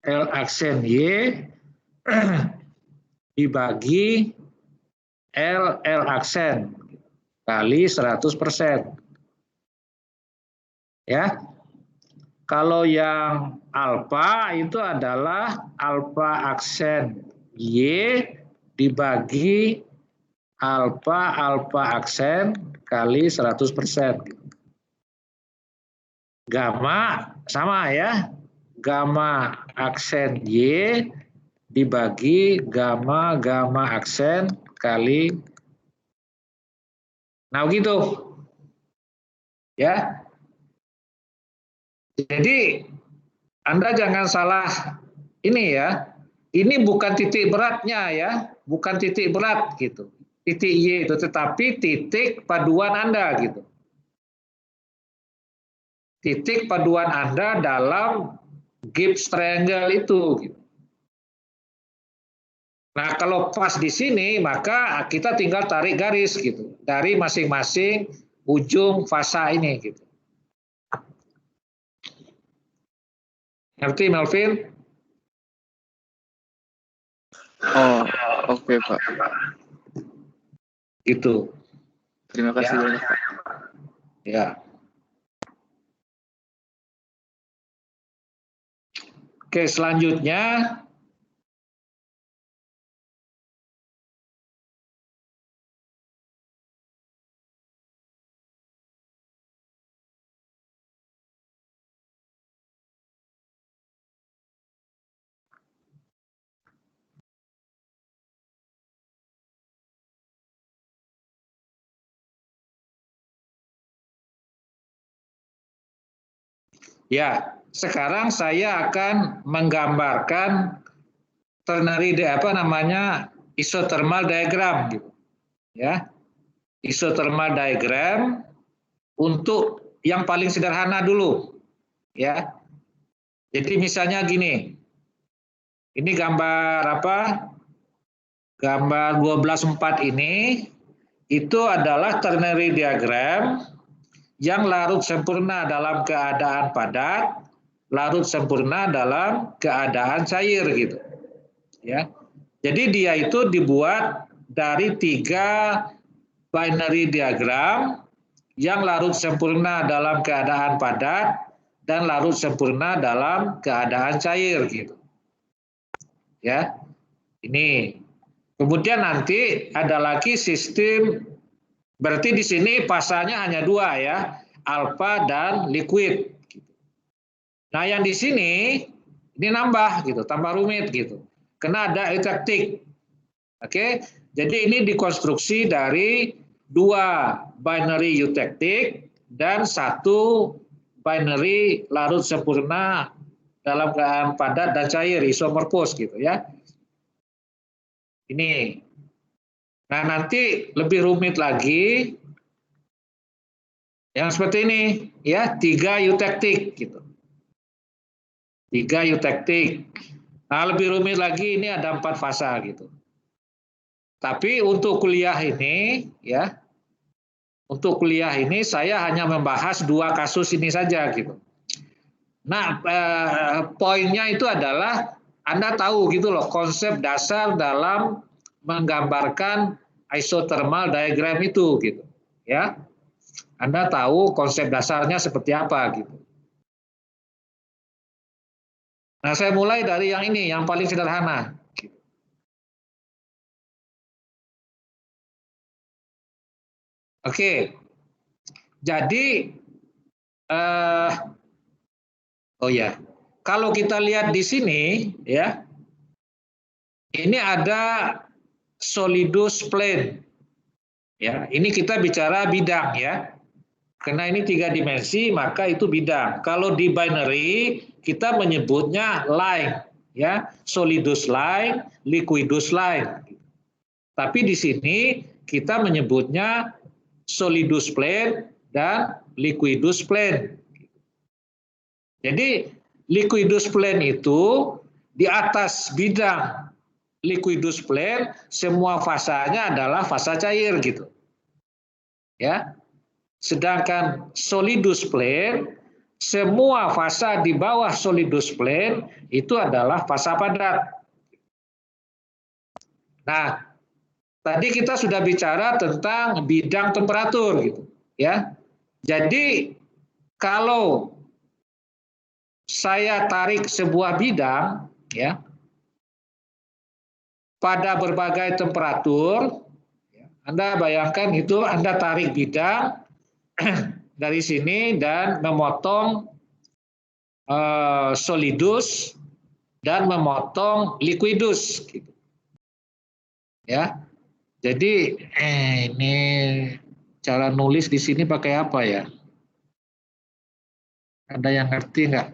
L aksen Y dibagi L aksen kali 100%. Ya. Kalau yang alfa itu adalah alfa aksen Y dibagi alfa aksen kali 100%. Gamma sama ya. Gamma aksen Y dibagi gamma aksen kali. Nah begitu. Ya. Jadi Anda jangan salah ini ya. Ini bukan titik beratnya ya, bukan titik berat gitu. Titik Y itu, tetapi titik paduan Anda gitu. Titik paduan Anda dalam Gibbs triangle itu gitu. Nah, kalau pas di sini maka kita tinggal tarik garis gitu dari masing-masing ujung fasa ini gitu. Ngerti Melvin? Oh, oke Pak. Gitu. Terima kasih banyak Pak. Ya. Oke, selanjutnya ya, sekarang saya akan menggambarkan ternary isothermal diagram gitu. Ya. Isothermal diagram untuk yang paling sederhana dulu. Ya. Jadi misalnya gini. Ini gambar apa? Gambar 12.4 ini itu adalah ternary diagram yang larut sempurna dalam keadaan padat, larut sempurna dalam keadaan cair gitu. Ya. Jadi dia itu dibuat dari 3 binary diagram yang larut sempurna dalam keadaan padat dan larut sempurna dalam keadaan cair gitu. Ya. Ini. Kemudian nanti ada lagi sistem, berarti di sini fasanya hanya 2 ya, alfa dan liquid. Nah yang di sini ini nambah gitu, tambah rumit gitu, karena ada euktaktik. Oke, jadi ini dikonstruksi dari 2 binary euktaktik dan 1 binary larut sempurna dalam keadaan padat dan cair isomorfos gitu ya. Ini. Nah, nanti lebih rumit lagi yang seperti ini ya, 3 euktaktik gitu. 3 euktaktik. Nah, lebih rumit lagi ini ada 4 fasa gitu. Tapi untuk kuliah ini ya, untuk kuliah ini saya hanya membahas 2 kasus ini saja gitu. Nah, poinnya itu adalah Anda tahu gitu loh konsep dasar dalam menggambarkan isothermal diagram itu gitu ya. Anda tahu konsep dasarnya seperti apa gitu. Nah, saya mulai dari yang ini yang paling sederhana. Oke. Jadi oh ya. Kalau kita lihat di sini ya. Ini ada solidus plane. Ya, ini kita bicara bidang ya. Karena ini 3 dimensi, maka itu bidang. Kalau di binary kita menyebutnya line, ya, solidus line, liquidus line. Tapi di sini kita menyebutnya solidus plane dan liquidus plane. Jadi liquidus plane itu di atas bidang liquidus plane semua fasanya adalah fasa cair gitu. Ya. Sedangkan solidus plane semua fasa di bawah solidus plane itu adalah fasa padat. Nah, tadi kita sudah bicara tentang bidang temperatur gitu, ya. Jadi kalau saya tarik sebuah bidang, ya, pada berbagai temperatur, Anda bayangkan itu Anda tarik bidang dari sini dan memotong solidus dan memotong liquidus, gitu. Ya, jadi ini cara nulis di sini pakai apa ya? Ada yang ngerti nggak?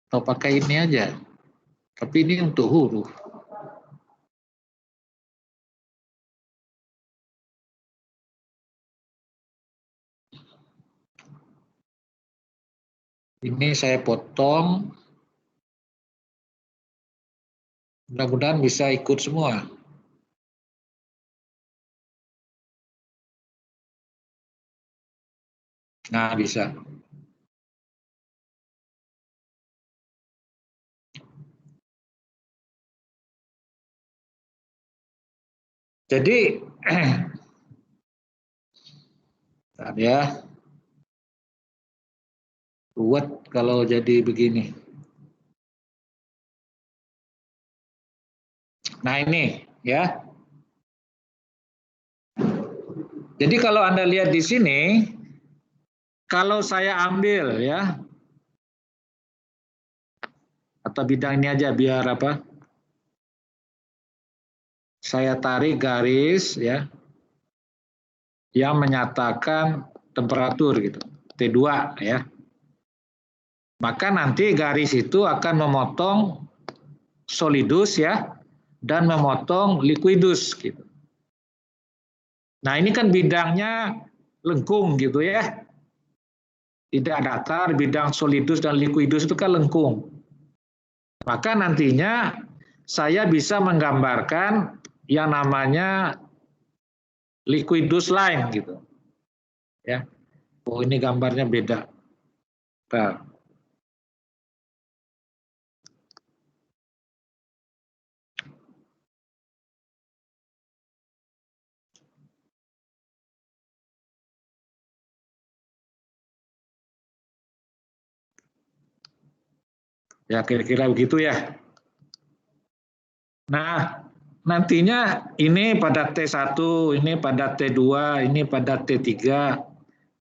Atau pakai ini aja? Tapi ini untuk huruf. Ini saya potong. Mudah-mudahan bisa ikut semua. Nah, bisa. Jadi, ya, ruwet kalau jadi begini. Nah, ini, ya. Jadi kalau Anda lihat di sini, kalau saya ambil, ya, atau bidang ini aja biar apa? Saya tarik garis, ya, yang menyatakan temperatur, gitu, T2, ya. Maka nanti garis itu akan memotong solidus, ya, dan memotong liquidus, gitu. Nah, ini kan bidangnya lengkung, gitu ya. Tidak datar, bidang solidus dan liquidus itu kan lengkung. Maka nantinya saya bisa menggambarkan yang namanya liquidus line, gitu. Ya. Oh, ini gambarnya beda. Bentar. Ya, kira-kira begitu ya. Nah, nantinya ini pada T1, ini pada T2, ini pada T3,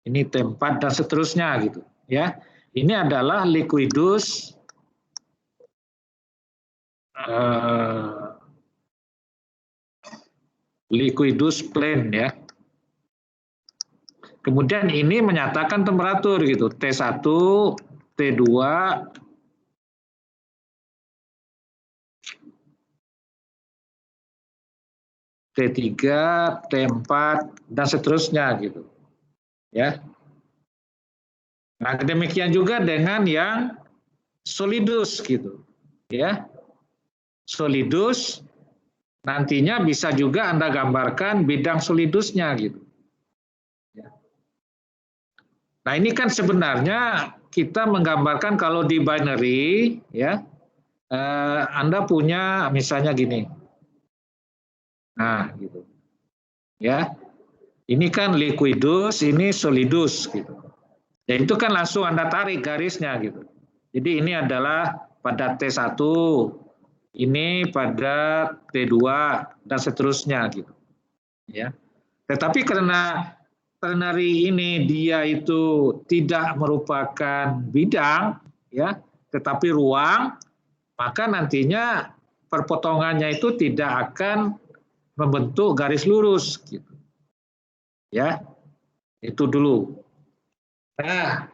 ini T4 dan seterusnya, gitu ya. Ini adalah liquidus liquidus plane, ya. Kemudian ini menyatakan temperatur, gitu. T1, T2, T3, T4 dan seterusnya, gitu. Ya. Nah, demikian juga dengan yang solidus, gitu. Ya. Solidus nantinya bisa juga Anda gambarkan bidang solidusnya, gitu. Nah, ini kan sebenarnya kita menggambarkan kalau di binary, ya, Anda punya misalnya gini. Nah, gitu. Ya. Ini kan liquidus, ini solidus, gitu. Ya, itu kan langsung Anda tarik garisnya, gitu. Jadi ini adalah pada T1, ini pada T2 dan seterusnya, gitu. Ya. Tetapi karena ternary ini dia itu tidak merupakan bidang, ya, tetapi ruang, maka nantinya perpotongannya itu tidak akan membentuk garis lurus, gitu. Ya, itu dulu. Nah,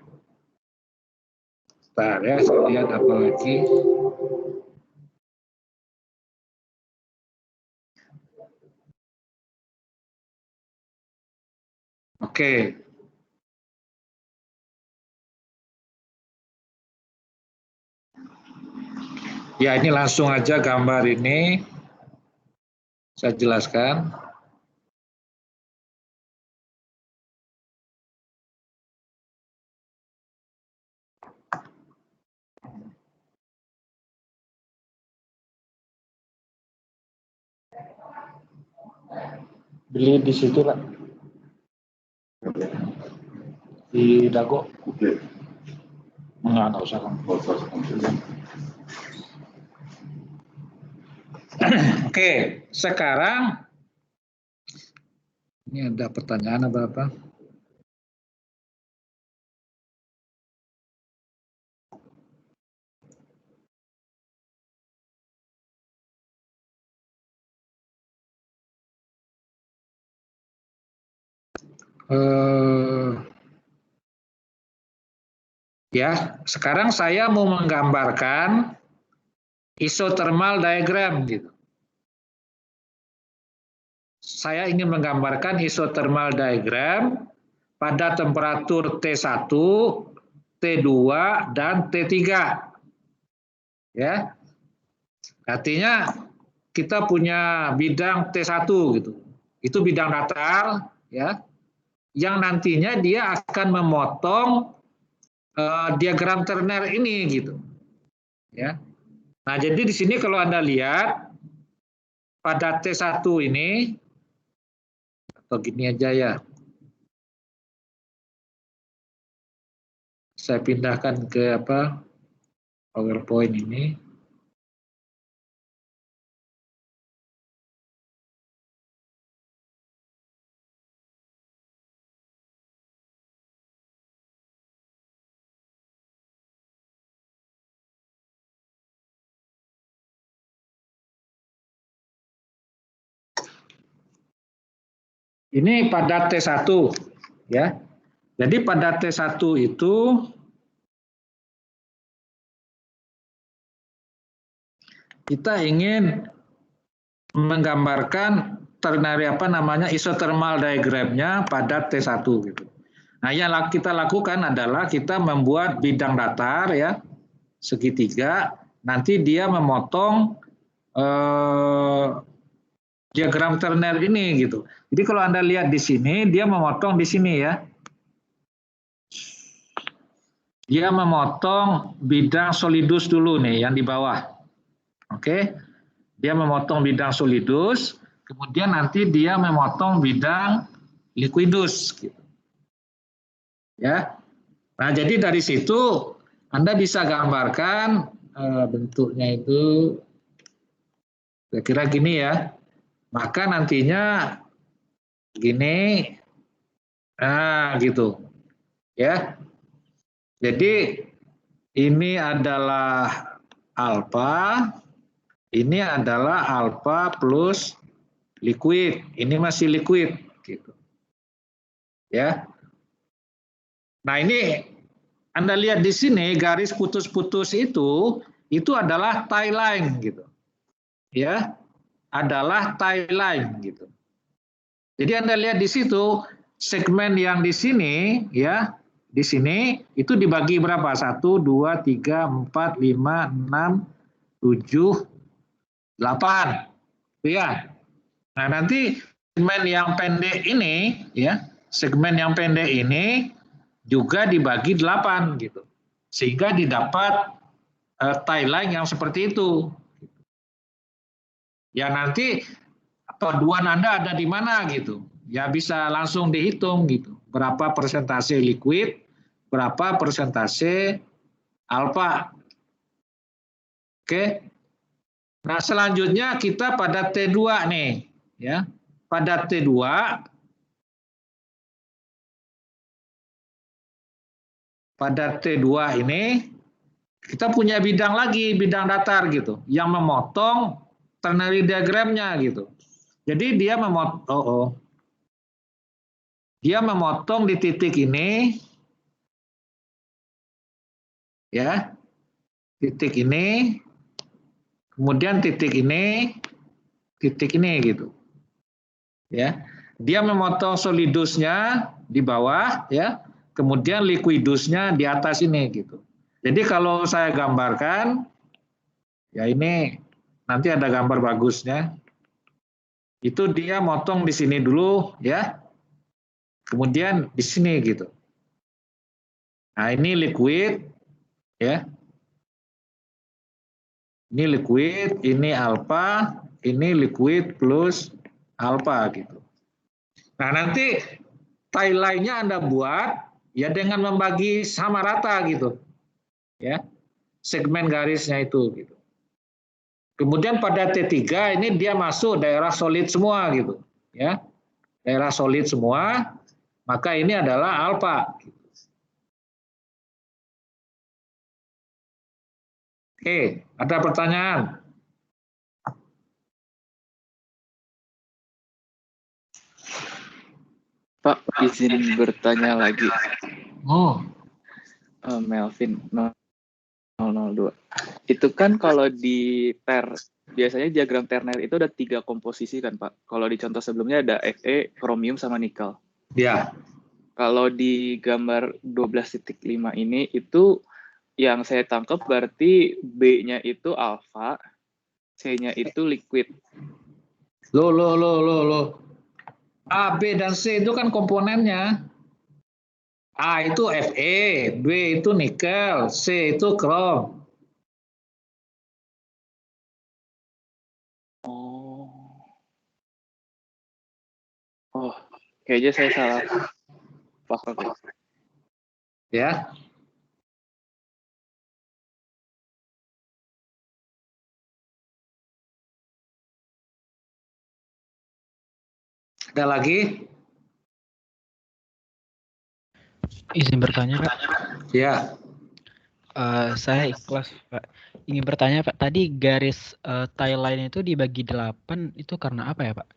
bentar ya, saya lihat apa lagi. Oke. Ya, ini langsung aja gambar ini saya jelaskan. Beli di situ Pak. Di Dago. Enggak usah. Oke, sekarang ini ada pertanyaan apa? Ya, sekarang saya mau menggambarkan isothermal diagram gitu. Saya ingin menggambarkan isothermal diagram pada temperatur T1, T2, dan T3. Ya. Artinya kita punya bidang T1 gitu. Itu bidang datar ya. Yang nantinya dia akan memotong diagram Turner ini gitu. Ya. Nah, jadi di sini kalau Anda lihat pada T1 ini atau gini aja ya. Saya pindahkan ke PowerPoint ini. Ini pada T1 ya. Jadi pada T1 itu kita ingin menggambarkan ternary isothermal diagramnya pada T1 gitu. Nah, yang kita lakukan adalah kita membuat bidang datar ya segitiga, nanti dia memotong diagram Turner ini gitu. Jadi kalau Anda lihat di sini, dia memotong di sini ya. Dia memotong bidang solidus dulu nih yang di bawah. Oke. Dia memotong bidang solidus, kemudian nanti dia memotong bidang liquidus gitu. Ya. Nah, jadi dari situ Anda bisa gambarkan bentuknya itu kira-kira gini ya. Maka nantinya gini, nah gitu, ya. Jadi ini adalah alfa, ini adalah alfa plus liquid, ini masih liquid, gitu, ya. Nah ini Anda lihat di sini garis putus-putus itu adalah tie line, gitu, ya. Adalah tie line gitu. Jadi Anda lihat di situ segmen yang di sini ya, di sini itu dibagi berapa? 1 2 3 4 5 6 7 8. Ya. Nah, nanti segmen yang pendek ini ya, segmen yang pendek ini juga dibagi 8 gitu. Sehingga didapat tie line yang seperti itu. Ya nanti paduan Anda ada di mana gitu. Ya bisa langsung dihitung gitu. Berapa persentase liquid, berapa persentase alfa. Oke. Nah, selanjutnya kita pada T2 nih, ya. Pada T2 ini kita punya bidang lagi, bidang datar gitu, yang memotong ternary diagramnya gitu. Jadi dia memotong di titik ini, ya, titik ini, kemudian titik ini gitu, ya. Dia memotong solidusnya di bawah, ya, kemudian liquidusnya di atas ini gitu. Jadi kalau saya gambarkan, ya ini nanti ada gambar bagusnya. Itu dia motong di sini dulu, ya. Kemudian di sini gitu. Nah, ini liquid, ya. Ini liquid, ini alfa, ini liquid plus alfa gitu. Nah, nanti tie line-nya Anda buat ya dengan membagi sama rata gitu. Ya. Segmen garisnya itu gitu. Kemudian pada T3 ini dia masuk daerah solid semua gitu, ya. Daerah solid semua, maka ini adalah alfa. Oke, ada pertanyaan? Pak, izin bertanya lagi. Oh. Melvin 002. Itu kan kalau di biasanya diagram Turner itu ada 3 komposisi kan Pak. Kalau di contoh sebelumnya ada Fe, kromium sama nikel. Ya. Kalau di gambar 12.5 ini itu yang saya tangkap berarti B-nya itu alfa, C-nya itu liquid. Loh. A, B, dan C itu kan komponennya. A itu Fe, B itu nikel, C itu krom. Oh, kayaknya saya salah paham. Ya. Ada lagi? Izin bertanya, Pak. Ya. Saya ikhlas, Pak. Ingin bertanya, Pak. Tadi garis tie line itu dibagi 8, itu karena apa ya, Pak?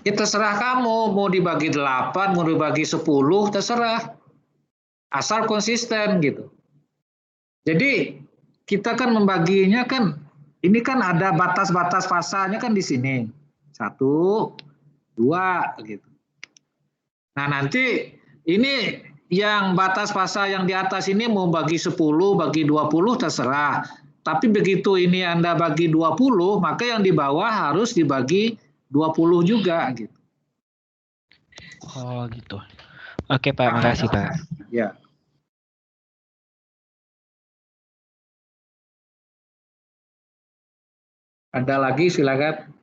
Ya terserah kamu, mau dibagi 8, mau dibagi 10, terserah. Asal konsisten gitu. Jadi kita kan membaginya kan, ini kan ada batas-batas fasanya kan di sini. 1, 2, gitu. Nah nanti ini yang batas fasa yang di atas ini mau bagi 10, bagi 20 terserah. Tapi begitu ini Anda bagi 20, maka yang di bawah harus dibagi 20 juga gitu. Oh gitu. Oke Pak, makasih Pak. Ya. Ada lagi silakan.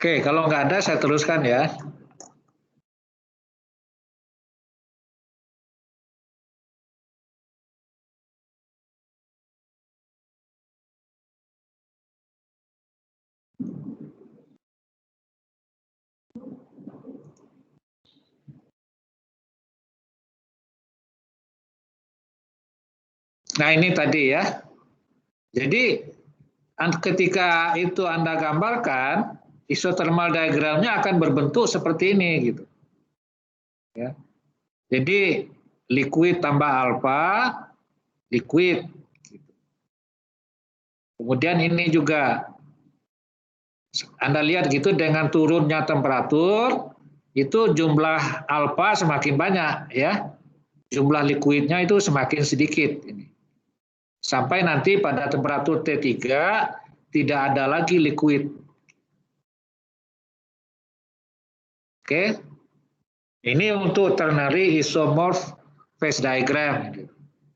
Oke, kalau nggak ada saya teruskan ya. Nah ini tadi ya. Jadi ketika itu Anda gambarkan, isothermal diagramnya akan berbentuk seperti ini gitu. Ya. Jadi liquid tambah alfa, liquid. Kemudian ini juga Anda lihat gitu dengan turunnya temperatur itu jumlah alfa semakin banyak ya. Jumlah liquidnya itu semakin sedikit ini. Sampai nanti pada temperatur T3 tidak ada lagi liquid. Oke. Ini untuk ternary isomorph phase diagram.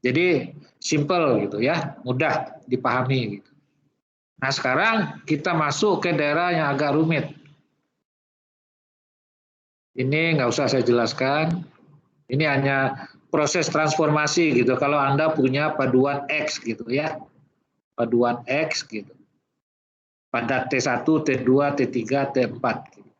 Jadi simple gitu ya, mudah dipahami gitu. Nah, sekarang kita masuk ke daerah yang agak rumit. Ini nggak usah saya jelaskan. Ini hanya proses transformasi gitu. Kalau Anda punya paduan X gitu ya. Paduan X gitu. Pada T1, T2, T3, T4 gitu.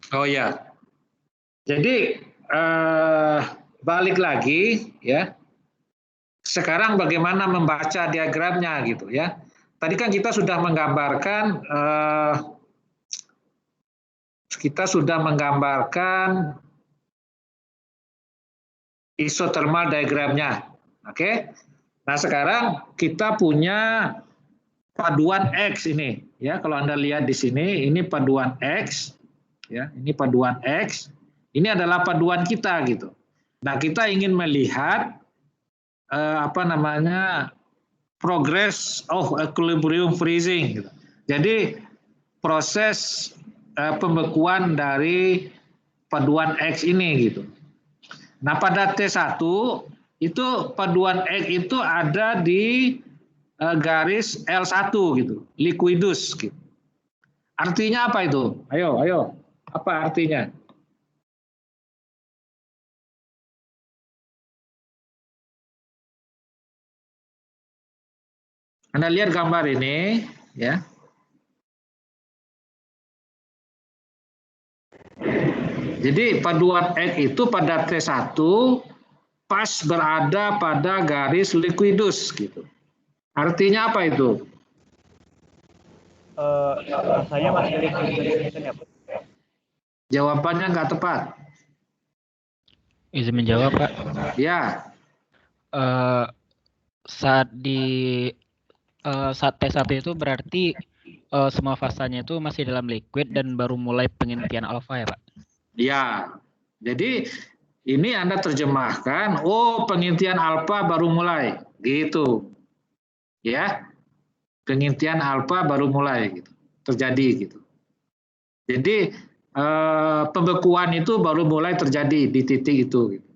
Oh ya. Jadi balik lagi ya. Sekarang bagaimana membaca diagramnya gitu ya. Tadi kan kita sudah menggambarkan isothermal diagramnya. Oke. Nah, sekarang kita punya paduan X ini ya. Kalau Anda lihat di sini ini paduan X ya, ini paduan X. Ini adalah paduan kita gitu. Nah, kita ingin melihat progress of equilibrium freezing gitu. Jadi proses pembekuan dari paduan X ini gitu. Nah, pada T1 itu paduan X itu ada di garis L1 gitu, liquidus gitu. Artinya apa itu? Ayo. Apa artinya? Anda lihat gambar ini, ya. Jadi paduan X itu pada T1 pas berada pada garis liquidus gitu. Artinya apa itu? Rasanya masih liquid ya, Pak? Jawabannya nggak tepat. Izin menjawab, Pak. Ya. Saat T1 itu berarti semua fasanya itu masih dalam liquid dan baru mulai pengintian alfa ya, Pak? Ya. Jadi ini Anda terjemahkan, oh pengintian alfa baru mulai, gitu. Ya. Pengintian alfa baru mulai gitu, terjadi gitu. Jadi pembekuan itu baru mulai terjadi di titik itu. Gitu.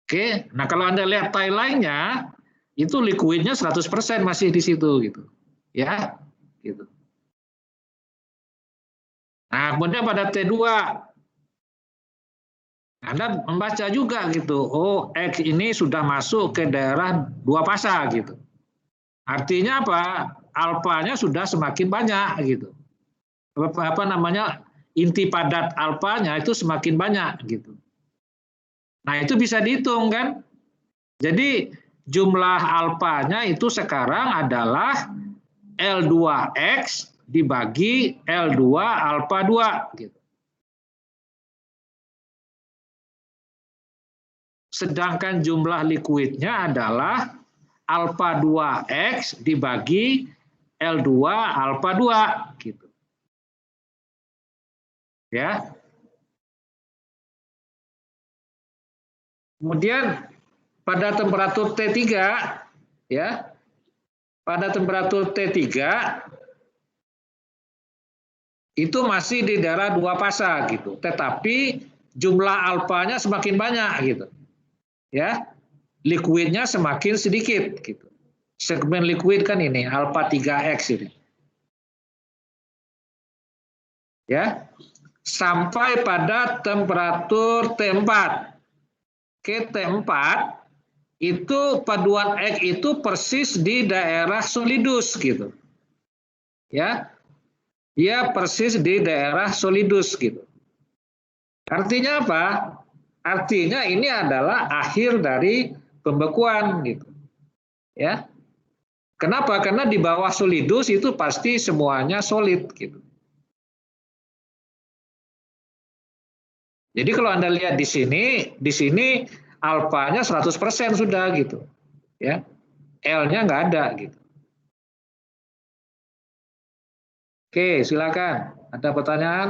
Oke, nah kalau Anda lihat timeline-nya itu liquidnya 100% masih di situ gitu, ya, gitu. Nah kemudian pada T2 Anda membaca juga gitu, oh X ini sudah masuk ke daerah 2 fasa gitu. Artinya apa? Alfanya sudah semakin banyak gitu. Apa namanya? Inti padat alfanya itu semakin banyak gitu. Nah, itu bisa dihitung kan? Jadi jumlah alfanya itu sekarang adalah L2X dibagi L2 alfa 2 gitu. Sedangkan jumlah liquidnya adalah alfa 2X dibagi L2 alfa 2 gitu. Ya. Kemudian pada temperatur T3 ya. Pada temperatur T3 itu masih di daerah 2 fasa gitu. Tetapi jumlah alfanya semakin banyak gitu. Ya. Liquidnya semakin sedikit gitu. Segmen liquid kan ini alfa 3X ini. Ya. Sampai pada temperatur T4. Ke T4 itu paduan X itu persis di daerah solidus gitu. Ya. Dia persis di daerah solidus gitu. Artinya apa? Artinya ini adalah akhir dari pembekuan gitu. Ya. Kenapa? Karena di bawah solidus itu pasti semuanya solid gitu. Jadi kalau Anda lihat di sini alfanya 100% sudah gitu. Ya. L-nya nggak ada gitu. Oke, silakan. Ada pertanyaan?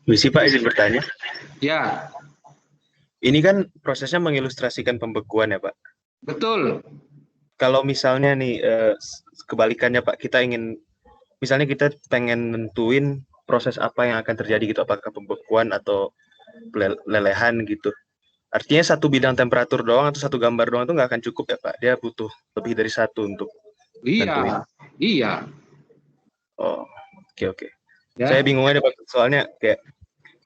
Misi Pak, izin bertanya. Ya. Ini kan prosesnya mengilustrasikan pembekuan ya Pak? Betul. Kalau misalnya nih kebalikannya Pak, misalnya kita pengen nentuin proses apa yang akan terjadi gitu, apakah pembekuan atau lelehan gitu. Artinya satu bidang temperatur doang atau satu gambar doang itu nggak akan cukup ya Pak? Dia butuh lebih dari satu untuk nentuin. Iya. Oh, oke. Ya. Saya bingung aja Pak, soalnya kayak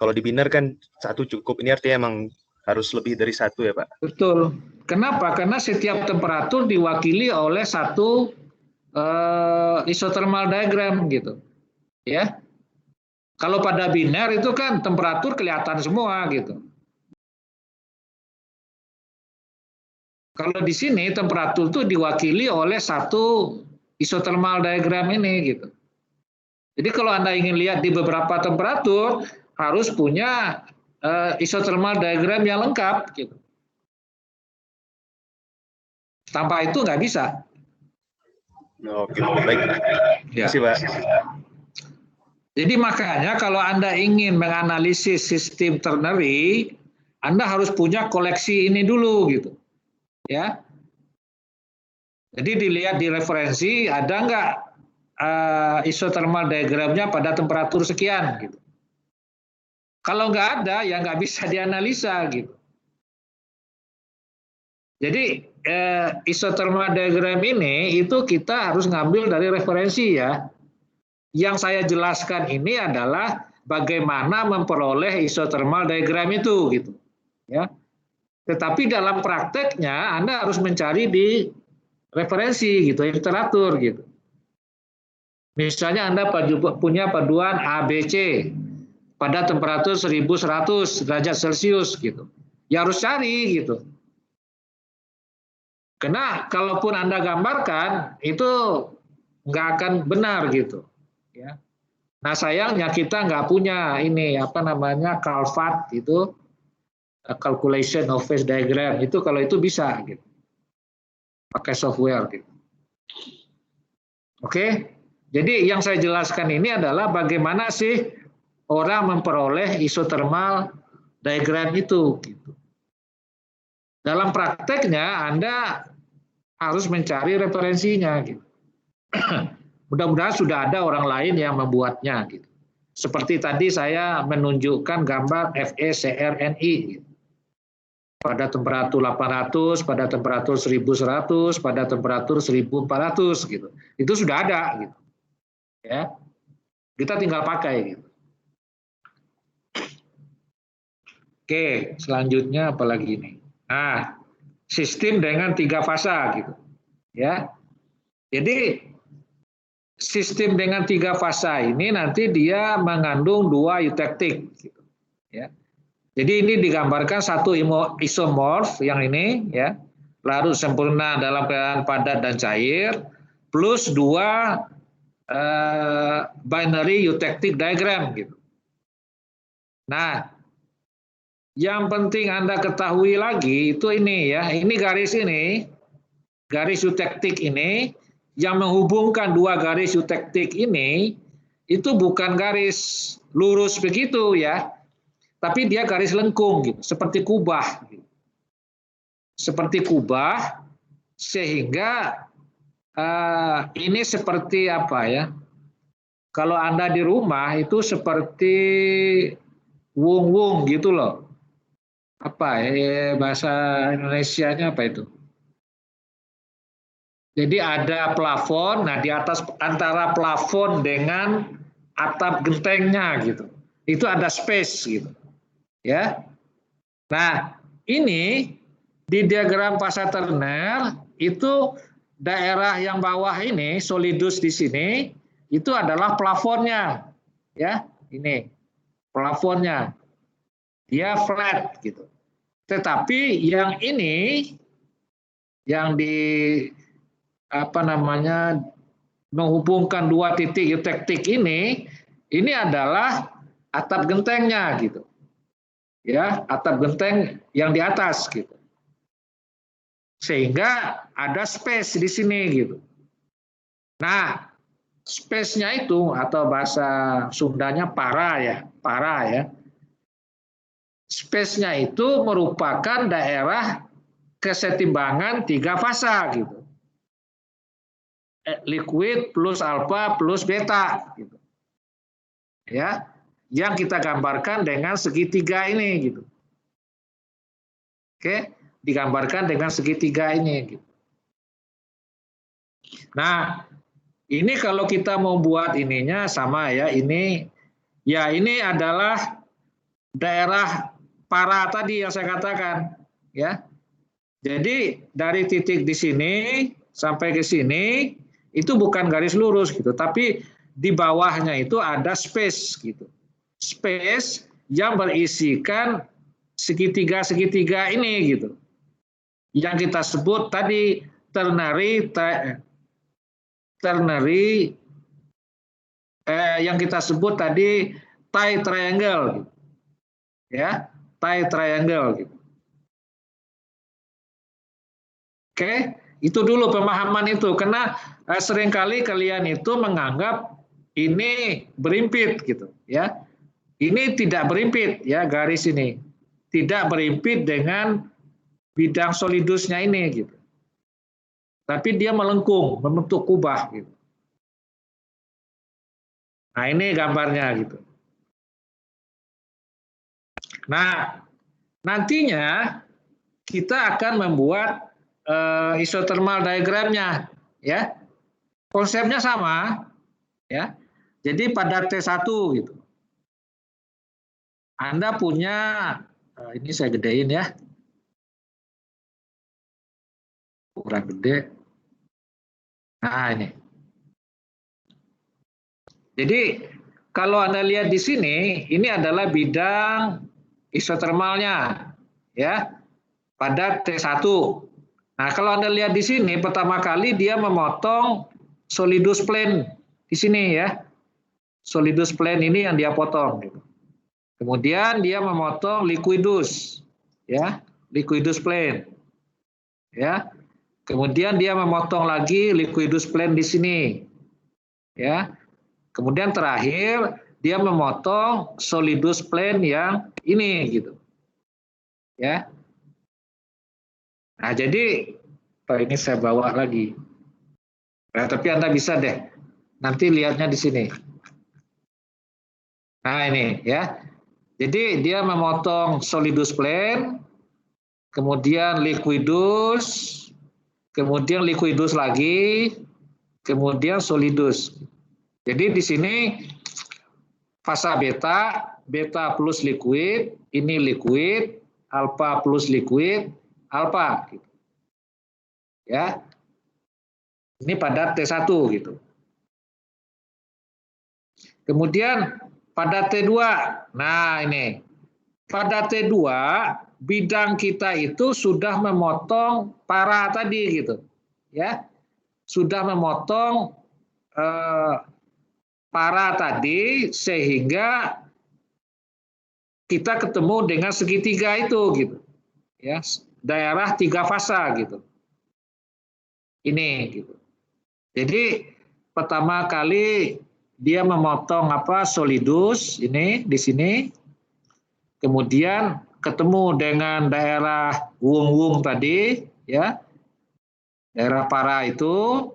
kalau di binar kan satu cukup, ini artinya emang harus lebih dari satu ya Pak? Betul. Kenapa? Karena setiap temperatur diwakili oleh satu isothermal diagram gitu. Ya. Kalau pada binar itu kan temperatur kelihatan semua gitu. Kalau di sini temperatur itu diwakili oleh satu isothermal diagram ini gitu. Jadi kalau Anda ingin lihat di beberapa temperatur harus punya isothermal diagram yang lengkap gitu. Tanpa itu nggak bisa. Oke, baik. Ya. Terima kasih Pak. Jadi makanya kalau Anda ingin menganalisis sistem ternary, Anda harus punya koleksi ini dulu gitu. Ya. Jadi dilihat di referensi ada nggak isothermal diagramnya pada temperatur sekian gitu. Kalau nggak ada ya nggak bisa dianalisa gitu. Jadi isothermal diagram ini itu kita harus ngambil dari referensi ya. Yang saya jelaskan ini adalah bagaimana memperoleh isothermal diagram itu gitu. Ya. Tetapi dalam prakteknya Anda harus mencari di referensi gitu, literatur gitu. Misalnya Anda punya paduan ABC pada temperatur 1100 derajat Celcius gitu. Ya harus cari gitu. Karena kalaupun Anda gambarkan itu nggak akan benar gitu. Ya. Nah sayangnya kita nggak punya ini apa namanya CALPHAT itu calculation of phase diagram itu kalau itu bisa gitu. Pakai software gitu. Oke. Jadi yang saya jelaskan ini adalah bagaimana sih orang memperoleh isothermal diagram itu gitu. Dalam prakteknya Anda harus mencari referensinya gitu. Mudah-mudahan sudah ada orang lain yang membuatnya gitu. Seperti tadi saya menunjukkan gambar FeCrNi gitu. Pada temperatur 800, pada temperatur 1100, pada temperatur 1400 gitu. Itu sudah ada gitu. Ya. Kita tinggal pakai gitu. Oke, selanjutnya apalagi ini? Nah, sistem dengan 3 fasa gitu. Ya. Jadi sistem dengan 3 fasa ini nanti dia mengandung 2 eutectic gitu. Ya. Jadi ini digambarkan satu isomorf yang ini ya, larut sempurna dalam keadaan padat dan cair plus 2 binary eutectic diagram gitu. Nah, yang penting Anda ketahui lagi itu ini ya, ini garis eutectic ini yang menghubungkan 2 garis eutectic ini itu bukan garis lurus begitu ya. Tapi dia garis lengkung gitu, seperti kubah gitu. Seperti kubah sehingga ini seperti apa ya? Kalau Anda di rumah itu seperti wung-wung gitu loh. Apa ya bahasa Indonesianya apa itu? Jadi ada plafon, nah di atas antara plafon dengan atap gentengnya gitu. Itu ada space gitu. Ya. Nah, ini di diagram fasa terner itu daerah yang bawah ini solidus di sini itu adalah plafonnya. Ya, ini plafonnya. Dia flat gitu. Tetapi yang ini yang di apa namanya menghubungkan 2 titik eutectic ini adalah atap gentengnya gitu. Ya, atap genteng yang di atas gitu. Sehingga ada space di sini gitu. Nah, space-nya itu atau bahasa Sundanya para ya. Space-nya itu merupakan daerah kesetimbangan 3 fasa gitu. Liquid plus alpha plus beta gitu. Ya. Yang kita gambarkan dengan segitiga ini gitu. Oke, digambarkan dengan segitiga ini gitu. Nah, ini kalau kita mau buat ininya sama ya, ini adalah daerah para tadi yang saya katakan ya. Jadi dari titik di sini sampai ke sini itu bukan garis lurus gitu, tapi di bawahnya itu ada space gitu. Space yang berisikan segitiga-segitiga ini gitu. Yang kita sebut tadi ternary yang kita sebut tadi tie triangle gitu. Ya, tie triangle gitu. Oke, itu dulu pemahaman itu karena seringkali kalian itu menganggap ini berimpit gitu ya. Ini tidak berimpit ya garis ini. tidak berimpit dengan bidang solidusnya ini gitu. Tapi dia melengkung, membentuk kubah gitu. Nah, ini gambarnya gitu. Nah, nantinya kita akan membuat isothermal diagramnya, ya. Konsepnya sama, ya. Jadi pada T1 gitu. Anda punya, ini saya gedein ya. Kurang gede. Nah, ini. Jadi kalau Anda lihat di sini, ini adalah bidang isothermalnya, ya, pada T1. Nah, kalau Anda lihat di sini, pertama kali dia memotong solidus plane di sini, ya. Solidus plane ini yang dia potong. Gitu. Kemudian dia memotong liquidus, ya, liquidus plane, ya. Kemudian dia memotong lagi liquidus plane di sini, ya. Kemudian terakhir dia memotong solidus plane yang ini, gitu, ya. Nah, jadi ini saya bawa lagi. Nah, tapi Anda bisa deh nanti lihatnya di sini. Nah, ini ya. Jadi dia memotong solidus plane, kemudian liquidus, kemudian liquidus lagi, kemudian solidus. Jadi di sini fasa beta, beta plus liquid, ini liquid, alpha plus liquid, alpha. Gitu. Ya, ini pada T1 gitu. Kemudian pada T2, nah ini, pada T2 bidang kita itu sudah memotong para tadi gitu, ya, sudah memotong para tadi sehingga kita ketemu dengan segitiga itu gitu, ya, daerah 3 fasa gitu, ini gitu. Jadi pertama kali dia memotong solidus ini di sini, kemudian ketemu dengan daerah wung-wung tadi, ya, daerah para itu,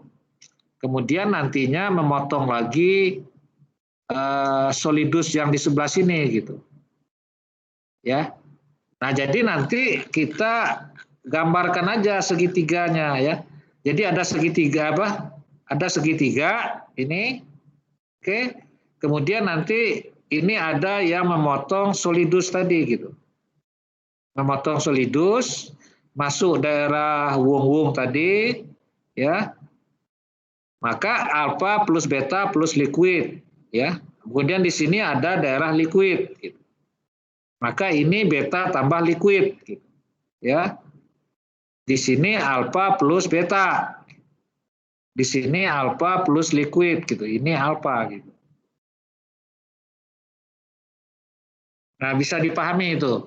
kemudian nantinya memotong lagi solidus yang di sebelah sini gitu, ya. Nah, jadi nanti kita gambarkan aja segitiganya, ya. Jadi ada segitiga Ada segitiga ini. Oke, kemudian nanti ini ada yang memotong solidus tadi gitu. Memotong solidus, masuk daerah wung-wung tadi, ya. Maka alpha plus beta plus liquid, ya. Kemudian di sini ada daerah liquid gitu. Maka ini beta tambah liquid gitu. Ya. Di sini alpha plus beta. Di sini alpha plus liquid gitu. Ini alpha gitu. Nah, bisa dipahami itu.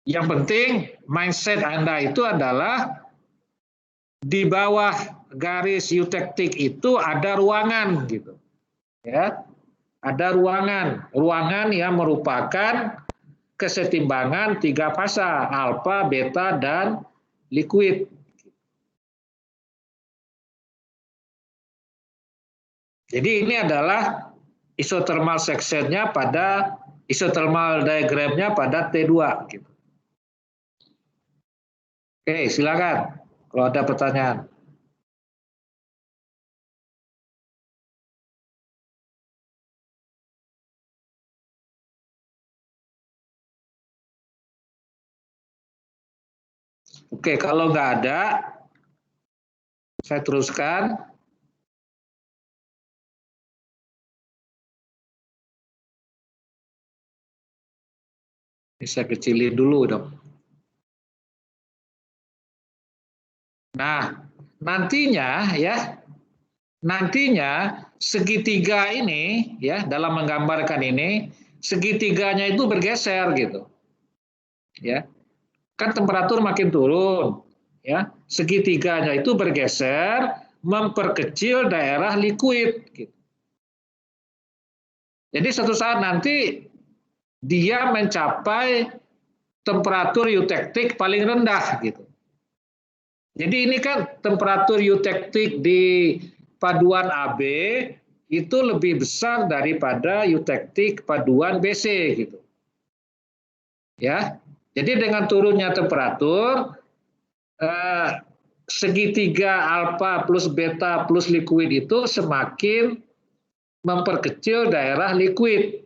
Yang penting mindset Anda itu adalah di bawah garis eutektik itu ada ruangan gitu. Ya. Ada ruangan yang merupakan kesetimbangan 3 fasa, alfa, beta, dan liquid. Jadi ini adalah isothermal sectionnya pada isothermal diagramnya pada T2 gitu. Oke, silakan kalau ada pertanyaan. Oke, kalau nggak ada, saya teruskan. Ini saya kecilin dulu dong. Nah, nantinya segitiga ini ya, dalam menggambarkan ini segitiganya itu bergeser gitu. Ya. Kan temperatur makin turun, ya. Segitiganya itu bergeser memperkecil daerah liquid gitu. Jadi suatu saat nanti dia mencapai temperatur eutektik paling rendah gitu. Jadi ini kan temperatur eutektik di paduan AB itu lebih besar daripada eutektik paduan BC gitu. Ya. Jadi dengan turunnya temperatur segitiga alfa plus beta plus liquid itu semakin memperkecil daerah liquid.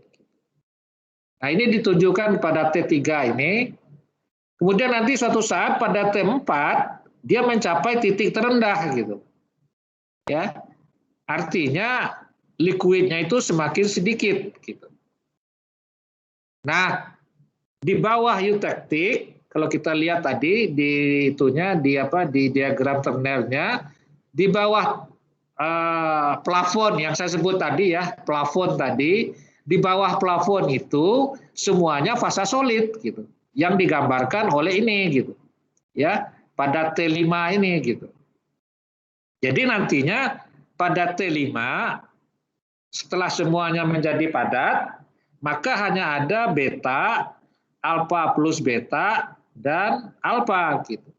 Nah, ini ditunjukkan pada T3 ini. Kemudian nanti suatu saat pada T4 dia mencapai titik terendah gitu. Ya. Artinya liquidnya itu semakin sedikit gitu. Nah, di bawah eutektik kalau kita lihat tadi di itunya di diagram Turnernya di bawah plafon yang saya sebut tadi ya, plafon tadi, di bawah plafon itu semuanya fasa solid gitu. Yang digambarkan oleh ini gitu. Ya, pada T5 ini gitu. Jadi nantinya pada T5 setelah semuanya menjadi padat, maka hanya ada beta, alfa plus beta dan alfa gitu.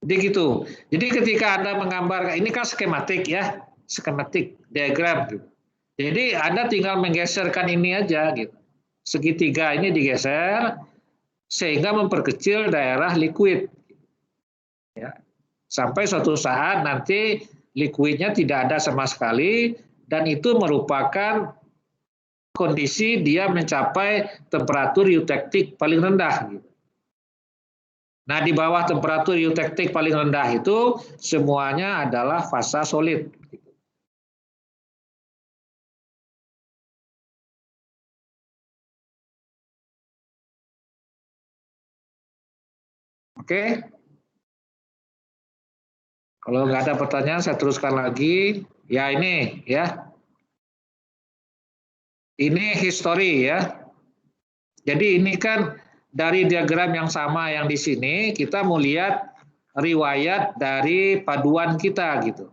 Jadi gitu. Jadi ketika Anda menggambarkan, ini kan skematik ya, skematik diagram gitu. Jadi Anda tinggal menggeserkan ini aja gitu. Segitiga ini digeser sehingga memperkecil daerah liquid. Ya. Sampai suatu saat nanti liquidnya tidak ada sama sekali dan itu merupakan kondisi dia mencapai temperatur eutektik paling rendah gitu. Nah, di bawah temperatur eutektik paling rendah itu semuanya adalah fasa solid. Oke. Kalau nggak ada pertanyaan, saya teruskan lagi. Ya ini, ya. Ini history ya. Jadi ini kan dari diagram yang sama yang di sini, kita mau lihat riwayat dari paduan kita gitu.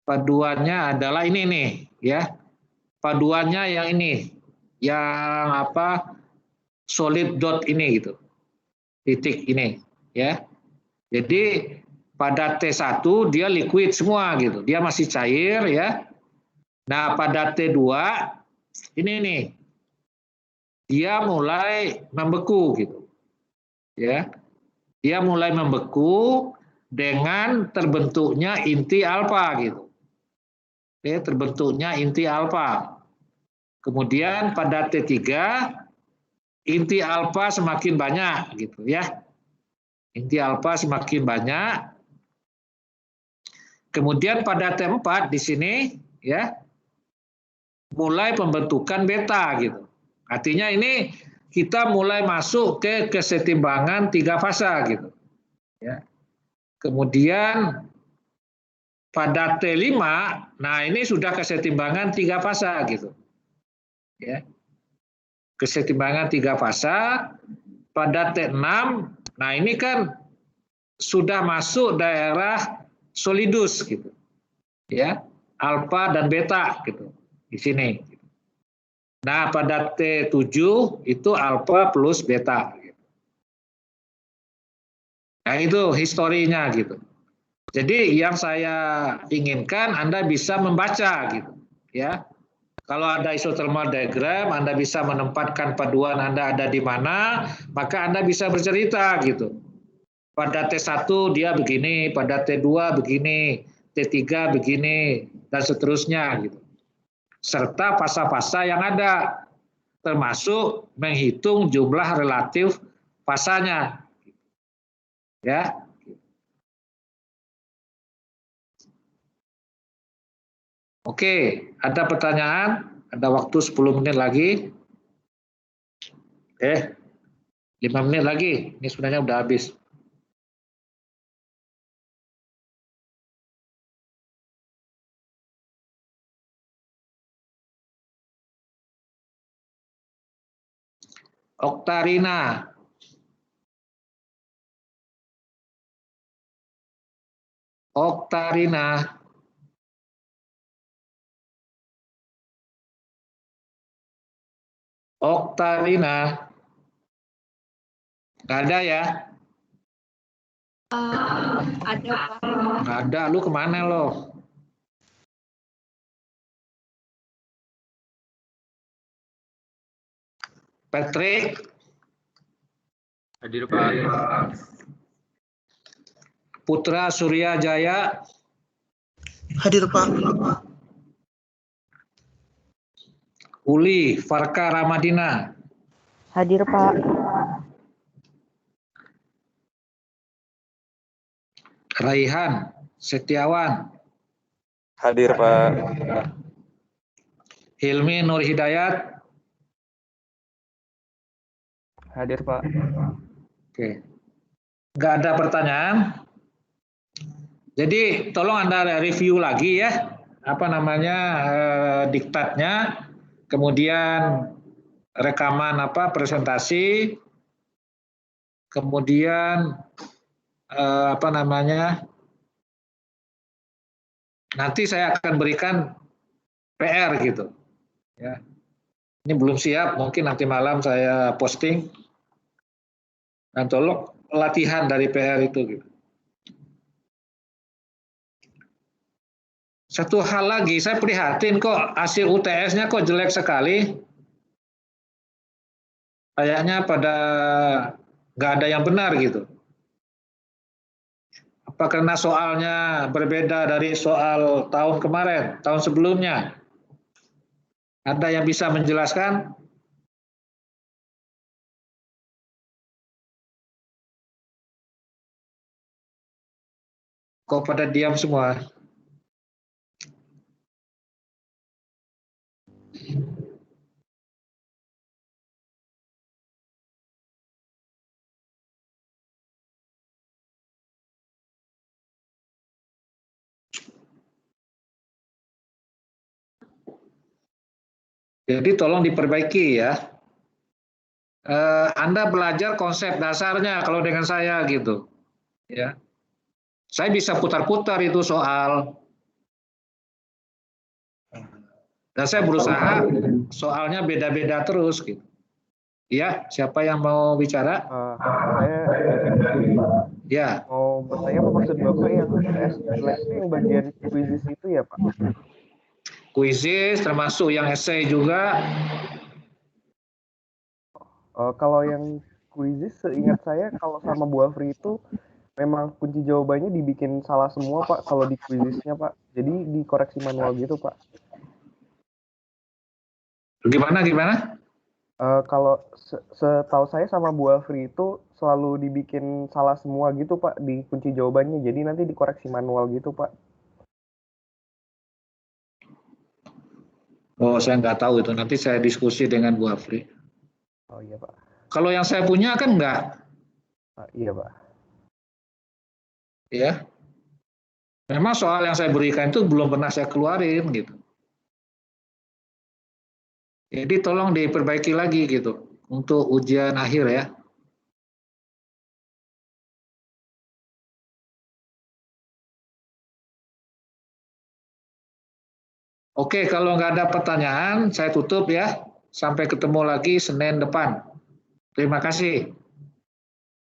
Paduannya adalah ini nih, ya. Paduannya yang ini, yang solid dot ini gitu. Titik ini, ya. Jadi pada T1 dia liquid semua gitu. Dia masih cair ya. Nah, pada T2 ini nih. Dia mulai membeku gitu. Ya. Dia mulai membeku dengan terbentuknya inti alfa gitu. Oke, terbentuknya inti alfa. Kemudian pada T3 inti alfa semakin banyak gitu ya. Inti alfa semakin banyak. Kemudian pada T4 di sini ya mulai pembentukan beta gitu. Artinya ini kita mulai masuk ke kesetimbangan 3 fasa gitu. Ya. Kemudian pada T5, nah ini sudah kesetimbangan 3 fasa gitu. Ya. Kesetimbangan 3 fasa. Pada T6, nah ini kan sudah masuk daerah solidus gitu. Ya, alfa dan beta gitu di sini. Nah, pada T7 itu alfa plus beta gitu. Nah, itu historinya gitu. Jadi yang saya inginkan Anda bisa membaca gitu, ya. Kalau ada isothermal diagram, Anda bisa menempatkan paduan Anda ada di mana, maka Anda bisa bercerita gitu. Pada T1 dia begini, pada T2 begini, T3 begini, dan seterusnya gitu. Serta fasa-fasa yang ada, termasuk menghitung jumlah relatif fasanya. Ya. Oke, ada pertanyaan? Ada waktu 10 menit lagi. 5 menit lagi. Ini sebenarnya udah habis. Oktarina. Oktarina. Oktarina. Nggak ada ya? Ada Pak. Nggak ada, lu kemana lo? Patrick? Hadir Pak. Putra Surya Jaya? Hadir Pak. Uli Farka Ramadina? Hadir Pak. Raihan Setiawan? Hadir Pak. Hilmi Nur Hidayat? Hadir Pak. Oke. Nggak ada pertanyaan? Jadi tolong Anda review lagi ya, apa namanya diktatnya, kemudian rekaman presentasi, kemudian apa namanya, nanti saya akan berikan PR gitu. Ya. Ini belum siap, mungkin nanti malam saya posting. Dan tolong latihan dari PR itu. Gitu. Satu hal lagi, saya prihatin kok hasil UTS-nya kok jelek sekali. Kayaknya pada nggak ada yang benar gitu. Apa karena soalnya berbeda dari soal tahun kemarin, tahun sebelumnya? Ada yang bisa menjelaskan? Kok pada diam semua? Jadi tolong diperbaiki ya. Anda belajar konsep dasarnya kalau dengan saya gitu. Ya. Saya bisa putar-putar itu soal. Dan saya berusaha soalnya beda-beda terus gitu. Ya, siapa yang mau bicara? Saya ya. Mau bertanya apa maksud Bapak yang itu yang bagian kuisis itu ya Pak? Kuisis termasuk yang essay juga. Kalau yang kuisis seingat saya kalau sama Bu Afri itu memang kunci jawabannya dibikin salah semua Pak kalau di kuisisnya Pak. Jadi dikoreksi manual gitu Pak. Gimana? Kalau setahu saya sama Bu Afri itu selalu dibikin salah semua gitu Pak di kunci jawabannya. Jadi nanti dikoreksi manual gitu Pak. Oh, saya nggak tahu itu. Nanti saya diskusi dengan Bu Afri. Oh iya Pak. Kalau yang saya punya kan enggak. Iya Pak. Ya. Memang soal yang saya berikan itu belum pernah saya keluarin gitu. Jadi tolong diperbaiki lagi gitu untuk ujian akhir ya. Oke, kalau nggak ada pertanyaan, saya tutup ya. Sampai ketemu lagi Senin depan. Terima kasih.